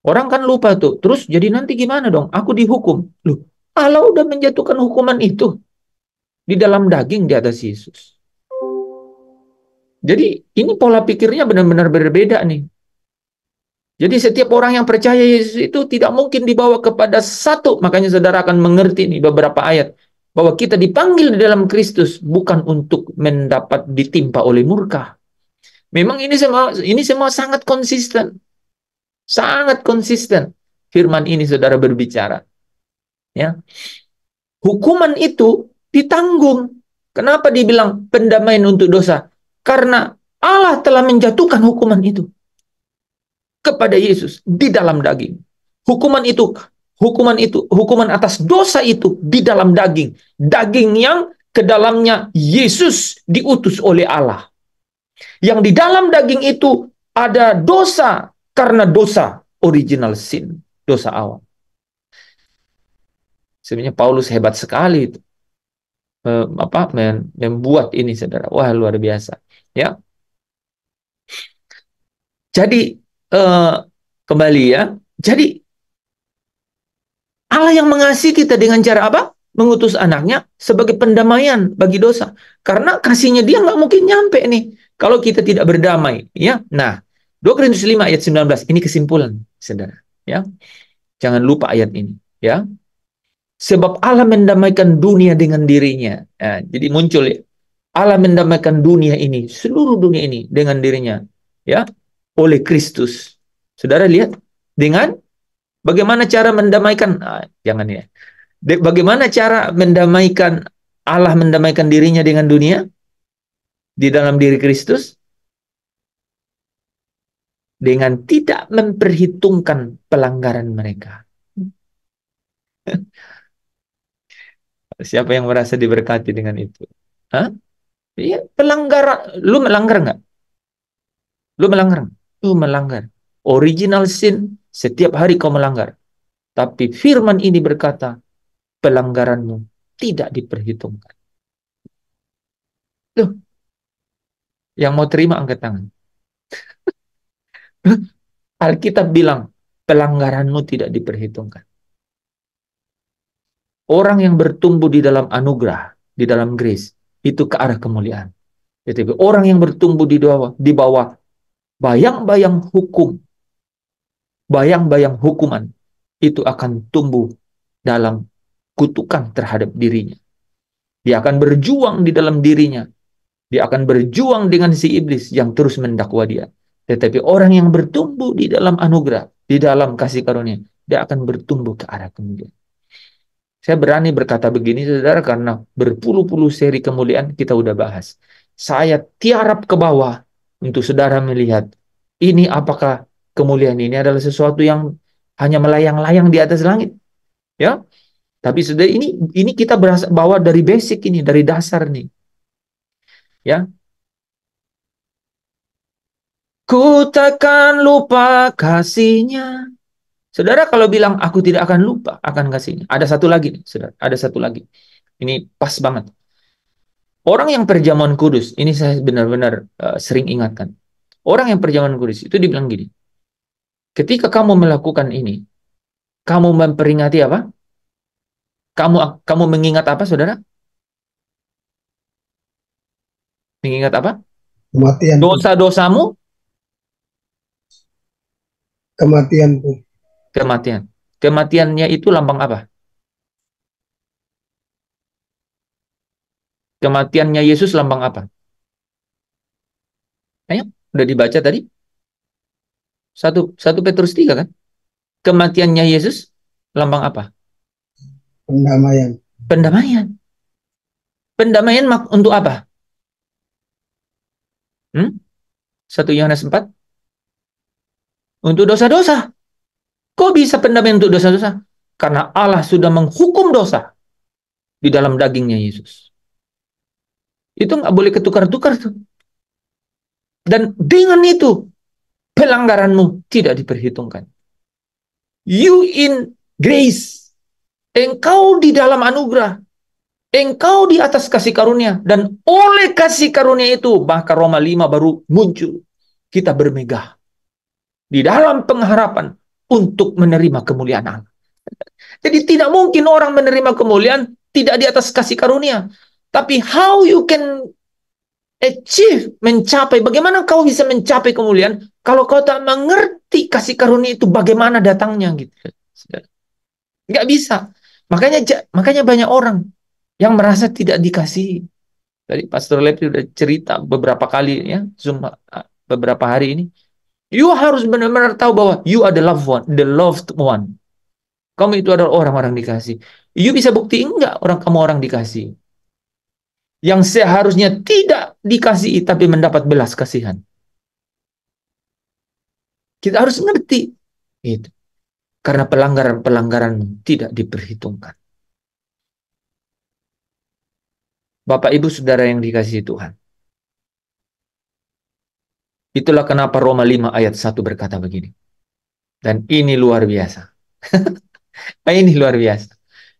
Orang kan lupa tuh. Terus jadi nanti gimana dong? Aku dihukum. Loh, Allah udah menjatuhkan hukuman itu di dalam daging di atas Yesus. Jadi ini pola pikirnya benar-benar berbeda nih. Jadi setiap orang yang percaya Yesus itu tidak mungkin dibawa kepada satu. Makanya saudara akan mengerti nih beberapa ayat. Bahwa kita dipanggil di dalam Kristus bukan untuk mendapat ditimpa oleh murka. Memang ini semua sangat konsisten. Sangat konsisten. Firman ini saudara berbicara. Ya. Hukuman itu ditanggung. Kenapa dibilang pendamaian untuk dosa? Karena Allah telah menjatuhkan hukuman itu kepada Yesus di dalam daging. Hukuman atas dosa itu di dalam daging. Daging yang ke dalamnya Yesus diutus oleh Allah. Yang di dalam daging itu ada dosa karena dosa original sin, dosa awal. Sebenarnya Paulus hebat sekali itu. Membuat ini, saudara. Wah, luar biasa. Ya. Jadi kembali ya. Jadi Allah yang mengasihi kita dengan cara apa? Mengutus anaknya sebagai pendamaian bagi dosa. Karena kasihnya dia nggak mungkin nyampe nih kalau kita tidak berdamai. Ya. Nah, 2 Korintus 5 ayat 19 ini kesimpulan, saudara. Ya. Jangan lupa ayat ini. Ya. Sebab Allah mendamaikan dunia dengan dirinya. Nah, jadi muncul ya. Allah mendamaikan dunia ini, seluruh dunia ini dengan dirinya. Ya, oleh Kristus. Saudara lihat, dengan bagaimana cara mendamaikan, jangan ya. Bagaimana cara mendamaikan, Allah mendamaikan dirinya dengan dunia? Di dalam diri Kristus? Dengan tidak memperhitungkan pelanggaran mereka. Siapa yang merasa diberkati dengan itu? Hah? Iya, lu melanggar nggak? Lu melanggar nggak? Lu melanggar. Original sin, setiap hari kau melanggar. Tapi firman ini berkata, pelanggaranmu tidak diperhitungkan. Loh, yang mau terima angkat tangan. Alkitab bilang, pelanggaranmu tidak diperhitungkan. Orang yang bertumbuh di dalam anugerah, di dalam grace, itu ke arah kemuliaan. Tetapi orang yang bertumbuh di bawah bayang-bayang hukum, bayang-bayang hukuman, itu akan tumbuh dalam kutukan terhadap dirinya. Dia akan berjuang di dalam dirinya. Dia akan berjuang dengan si iblis yang terus mendakwa dia. Tetapi orang yang bertumbuh di dalam anugerah, di dalam kasih karunia, dia akan bertumbuh ke arah kemuliaan. Saya berani berkata begini, saudara, karena berpuluh-puluh seri kemuliaan kita udah bahas. Saya tiarap ke bawah untuk saudara melihat, ini apakah kemuliaan ini adalah sesuatu yang hanya melayang-layang di atas langit. Ya, tapi sudah ini kita bawa dari basic ini, dari dasar nih. Ya. Ku takkan lupa kasihnya. Saudara kalau bilang aku tidak akan lupa akan kasihnya. Ada satu lagi nih, saudara. Ada satu lagi. Ini pas banget. Orang yang perjamuan kudus, ini saya benar-benar sering ingatkan. Orang yang perjamuan kudus itu dibilang gini. Ketika kamu melakukan ini, kamu memperingati apa? Kamu mengingat apa, saudara? Mengingat apa? Kematian. Dosa-dosamu? Kematian. Kematian. Kematiannya itu lambang apa? Kematiannya Yesus lambang apa? Ayo, udah dibaca tadi? 1 Petrus 3 kan? Kematiannya Yesus lambang apa? Pendamaian. Pendamaian. Pendamaian untuk apa? 1 Yohanes 4? Untuk dosa-dosa. Kok bisa pendamaian untuk dosa-dosa? Karena Allah sudah menghukum dosa di dalam dagingnya Yesus. Itu nggak boleh ketukar-tukar tuh. Dan dengan itu, pelanggaranmu tidak diperhitungkan. You in grace. Engkau di dalam anugerah. Engkau di atas kasih karunia. Dan oleh kasih karunia itu, maka Roma 5 baru muncul. Kita bermegah di dalam pengharapan untuk menerima kemuliaan Allah. Jadi tidak mungkin orang menerima kemuliaan tidak di atas kasih karunia. Tapi how you can achieve, mencapai, bagaimana kau bisa mencapai kemuliaan kalau kau tak mengerti kasih karunia itu bagaimana datangnya gitu. Nggak bisa. Makanya banyak orang yang merasa tidak dikasihi. Tadi Pastor Lepri udah cerita beberapa kali ya, Zoom beberapa hari ini. You harus benar-benar tahu bahwa you are the loved one, the loved one. Kamu itu adalah orang-orang dikasih. You bisa buktiin enggak kamu orang dikasih? Yang seharusnya tidak dikasihi tapi mendapat belas kasihan. Kita harus ngerti itu. Karena pelanggaran-pelanggaran tidak diperhitungkan. Bapak Ibu Saudara yang dikasihi Tuhan. Itulah kenapa Roma 5 ayat 1 berkata begini. Dan ini luar biasa. Ini luar biasa.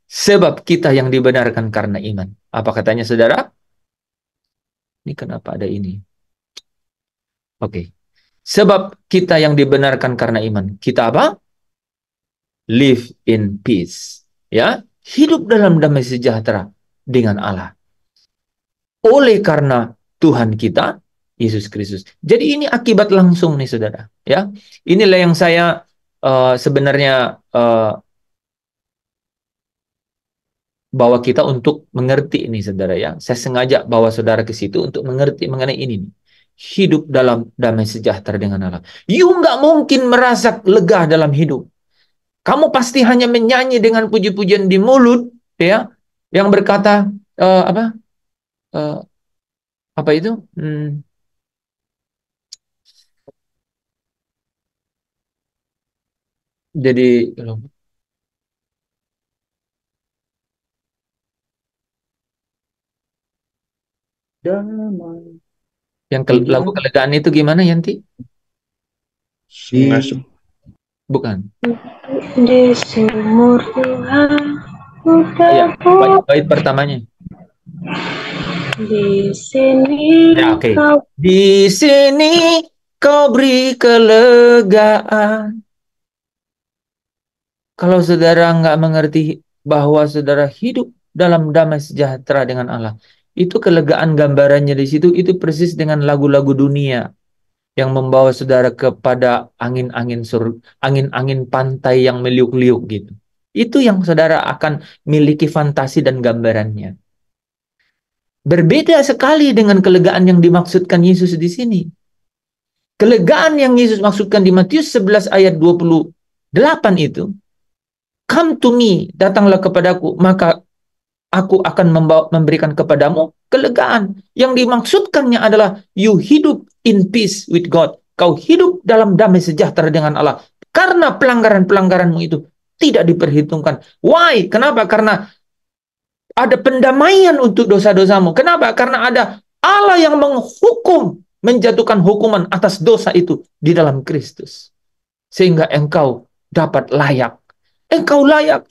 Sebab kita yang dibenarkan karena iman. Apa katanya saudara? Ini kenapa ada ini? Oke. Sebab kita yang dibenarkan karena iman. Kita apa? Live in peace. Ya, hidup dalam damai sejahtera dengan Allah. Oleh karena Tuhan kita Yesus Kristus. Jadi ini akibat langsung nih saudara. Ya, inilah yang saya sebenarnya bawa kita untuk mengerti ini saudara ya. Saya sengaja bawa saudara ke situ untuk mengerti mengenai ini. Hidup dalam damai sejahtera dengan Allah. You nggak mungkin merasa lega dalam hidup. Kamu pasti hanya menyanyi dengan puji-pujian di mulut, ya, yang berkata apa itu? Jadi yang lagu kelegaan itu gimana Yanti? Bukan. Di sumur Tuhan Ya, bait pertamanya. Di sini ya, okay. Di sini kau beri kelegaan. Kalau saudara nggak mengerti bahwa saudara hidup dalam damai sejahtera dengan Allah, itu kelegaan gambarannya di situ itu persis dengan lagu-lagu dunia yang membawa saudara kepada angin-angin pantai yang meliuk-liuk gitu. Itu yang saudara akan miliki fantasi dan gambarannya. Berbeda sekali dengan kelegaan yang dimaksudkan Yesus di sini. Kelegaan yang Yesus maksudkan di Matius 11 ayat 28 itu, come to me, datanglah kepadaku, maka aku akan memberikan kepadamu kelegaan. Yang dimaksudkannya adalah you hidup in peace with God. Kau hidup dalam damai sejahtera dengan Allah. Karena pelanggaran-pelanggaranmu itu tidak diperhitungkan. Why? Kenapa? Karena ada pendamaian untuk dosa-dosamu. Kenapa? Karena ada Allah yang menghukum, menjatuhkan hukuman atas dosa itu di dalam Kristus. Sehingga engkau dapat layak. Engkau layak.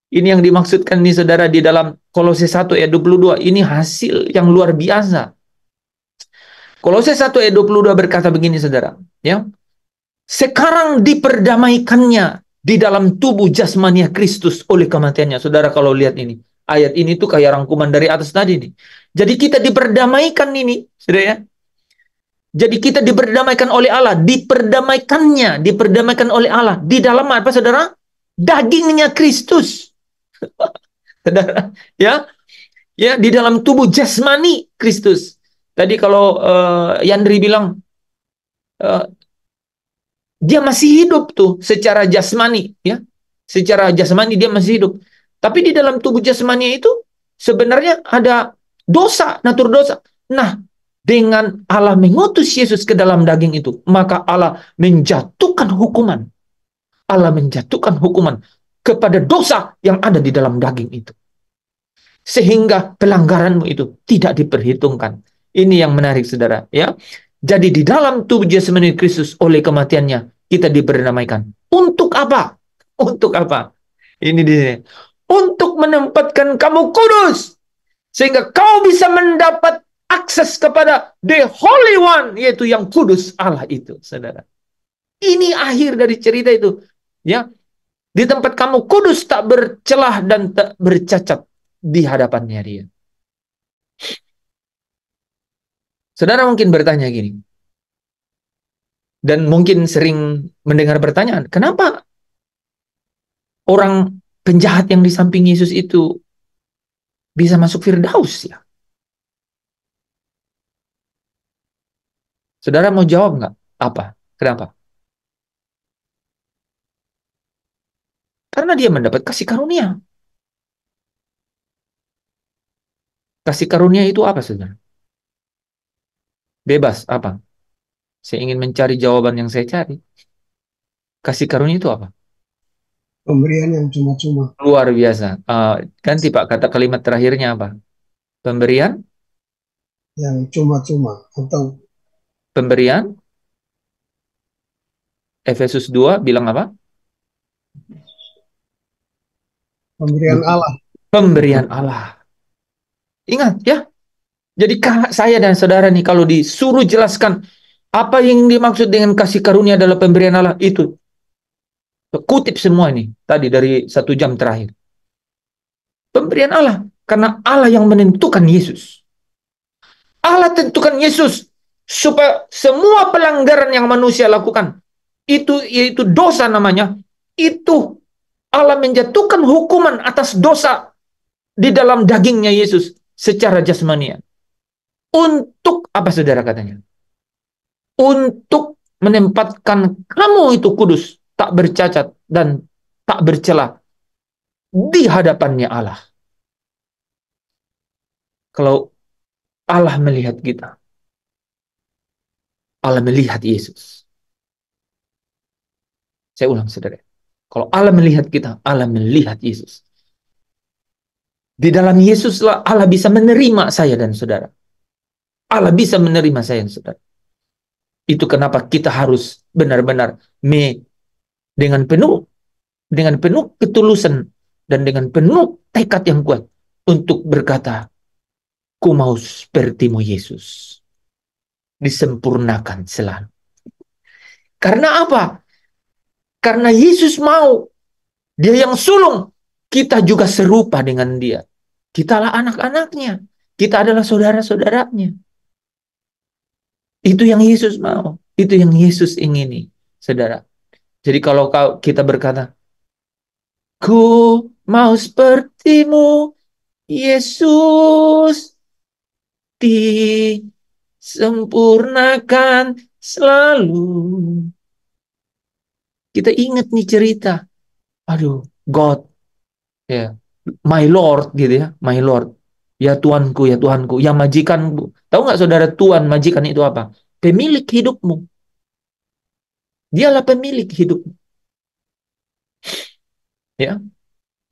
Ini yang dimaksudkan nih saudara di dalam Kolose 1 ayat 22. Ini hasil yang luar biasa. Kolose 1 ayat 22 berkata begini saudara. Ya. Sekarang diperdamaikannya di dalam tubuh jasmania Kristus oleh kematiannya. Saudara kalau lihat ini. Ayat ini tuh kayak rangkuman dari atas tadi nih. Jadi kita diperdamaikan ini. Saudara ya. Jadi kita diperdamaikan oleh Allah. Diperdamaikan oleh Allah. Di dalam apa saudara? Dagingnya Kristus. Saudara, ya di dalam tubuh jasmani Kristus. Tadi kalau Yandri bilang dia masih hidup tuh secara jasmani, ya. Secara jasmani dia masih hidup. Tapi di dalam tubuh jasmani itu sebenarnya ada dosa, natur dosa. Nah, dengan Allah mengutus Yesus ke dalam daging itu, maka Allah menjatuhkan hukuman. Allah menjatuhkan hukuman kepada dosa yang ada di dalam daging itu. Sehingga pelanggaranmu itu tidak diperhitungkan. Ini yang menarik, saudara, ya. Jadi di dalam tubuh jasmani Kristus oleh kematiannya kita diberdamaikan. Untuk apa? Untuk apa? Ini di sini. Untuk menempatkan kamu kudus sehingga kau bisa mendapat akses kepada the Holy One, yaitu yang kudus Allah itu, saudara. Ini akhir dari cerita itu, ya. Di tempat kamu kudus, tak bercelah dan tak bercacat di hadapannya dia. Saudara mungkin bertanya gini, dan mungkin sering mendengar pertanyaan, kenapa orang penjahat yang di samping Yesus itu bisa masuk Firdaus, ya? Saudara mau jawab nggak? Apa? Kenapa? Karena dia mendapat kasih karunia. Kasih karunia itu apa, saudara? Bebas, apa? Saya ingin mencari jawaban yang saya cari. Kasih karunia itu apa? Pemberian yang cuma-cuma. Luar biasa. Ganti Pak, kata kalimat terakhirnya apa? Pemberian? Yang cuma-cuma. Atau Pemberian? Efesus 2 bilang apa? pemberian Allah. Pemberian Allah. Ingat ya. Jadi saya dan saudara nih kalau disuruh jelaskan apa yang dimaksud dengan kasih karunia adalah pemberian Allah, itu kutip semua ini tadi dari 1 jam terakhir. Pemberian Allah, karena Allah yang menentukan Yesus. Allah tentukan Yesus supaya semua pelanggaran yang manusia lakukan itu, yaitu dosa namanya, itu Allah menjatuhkan hukuman atas dosa di dalam dagingnya Yesus secara jasmania. Untuk apa, saudara, katanya? Untuk menempatkan kamu itu kudus, tak bercacat dan tak bercela di hadapannya Allah. Kalau Allah melihat kita, Allah melihat Yesus. Saya ulang, saudara. Kalau Allah melihat kita, Allah melihat Yesus. Di dalam Yesuslah Allah bisa menerima saya dan saudara. Allah bisa menerima saya dan saudara. Itu kenapa kita harus benar-benar dengan penuh ketulusan dan dengan penuh tekad yang kuat untuk berkata, ku mau sepertimu Yesus. Disempurnakan selalu. Karena apa? Karena Yesus mau. Dia yang sulung. Kita juga serupa dengan dia. Kitalah anak-anaknya. Kita adalah saudara-saudaranya. Itu yang Yesus mau. Itu yang Yesus ingini, saudara. Jadi kalau kita berkata, ku mau sepertimu, Yesus, disempurnakan selalu. Kita ingat nih cerita. Aduh, God, ya, my Lord, gitu ya, my Lord. Ya Tuanku, ya Tuhanku, ya majikanku. Tahu nggak, saudara, Tuhan, majikan itu apa? Pemilik hidupmu. Dialah pemilik hidupmu. Ya,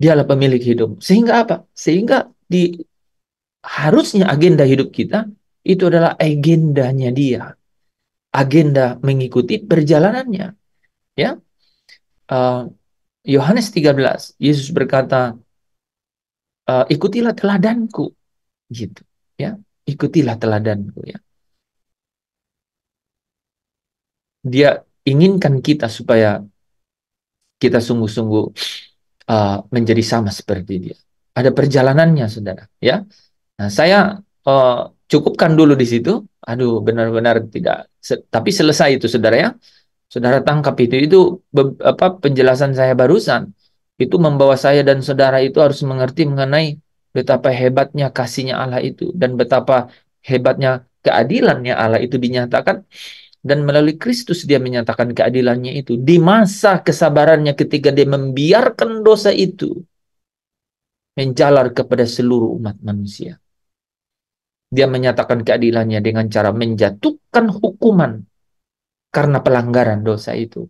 dialah pemilik hidup. Sehingga apa? Sehingga harusnya agenda hidup kita itu adalah agendanya dia. Agenda mengikuti perjalanannya. Ya. Yohanes 13, Yesus berkata, ikutilah teladanku. Gitu, ya. Ikutilah teladanku, ya. Dia inginkan kita supaya kita sungguh-sungguh menjadi sama seperti dia. Ada perjalanannya, saudara, ya. Nah, saya cukupkan dulu di situ. Aduh, benar-benar tidak. Tapi selesai itu, saudara, ya. Saudara tangkap itu penjelasan saya barusan. Itu membawa saya dan saudara itu harus mengerti mengenai betapa hebatnya kasihnya Allah itu dan betapa hebatnya keadilannya Allah itu dinyatakan Dan melalui Kristus dia menyatakan keadilannya itu. Di masa kesabarannya ketika dia membiarkan dosa itu menjalar kepada seluruh umat manusia. Dia menyatakan keadilannya dengan cara menjatuhkan hukuman karena pelanggaran dosa itu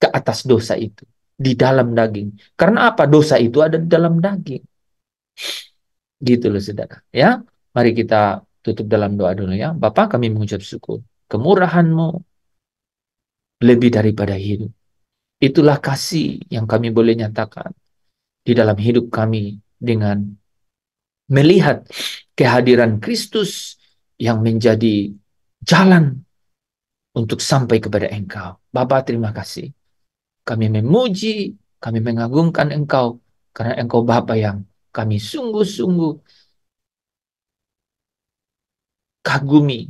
ke atas dosa itu di dalam daging. Karena apa? Dosa itu ada di dalam daging. Gitu loh saudara. Ya, mari kita tutup dalam doa dulu ya. Bapa, kami mengucap syukur. Kemurahan-Mu lebih daripada hidup. Itulah kasih yang kami boleh nyatakan di dalam hidup kami dengan melihat kehadiran Kristus yang menjadi jalan untuk sampai kepada Engkau. Bapa, terima kasih. Kami memuji, kami mengagungkan Engkau karena Engkau Bapa yang kami sungguh-sungguh kagumi.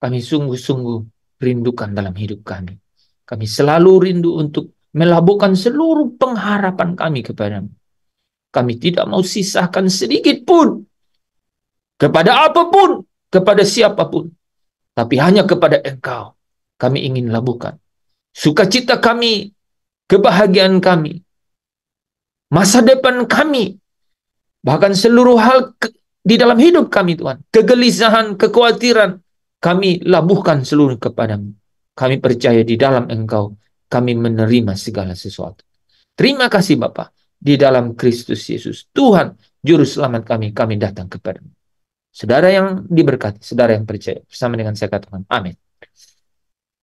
Kami sungguh-sungguh rindukan dalam hidup kami. Kami selalu rindu untuk melabuhkan seluruh pengharapan kami kepadamu. Kami tidak mau sisahkan sedikit pun kepada apapun, kepada siapapun. Tapi hanya kepada Engkau kami ingin labuhkan. Sukacita kami, kebahagiaan kami, masa depan kami, bahkan seluruh hal di dalam hidup kami Tuhan. Kegelisahan, kekhawatiran, kami labuhkan seluruh kepadamu. Kami percaya di dalam Engkau kami menerima segala sesuatu. Terima kasih Bapa. Di dalam Kristus Yesus, Tuhan, Juru Selamat kami, kami datang kepadamu. Saudara yang diberkati, saudara yang percaya, bersama dengan saya katakan, amin.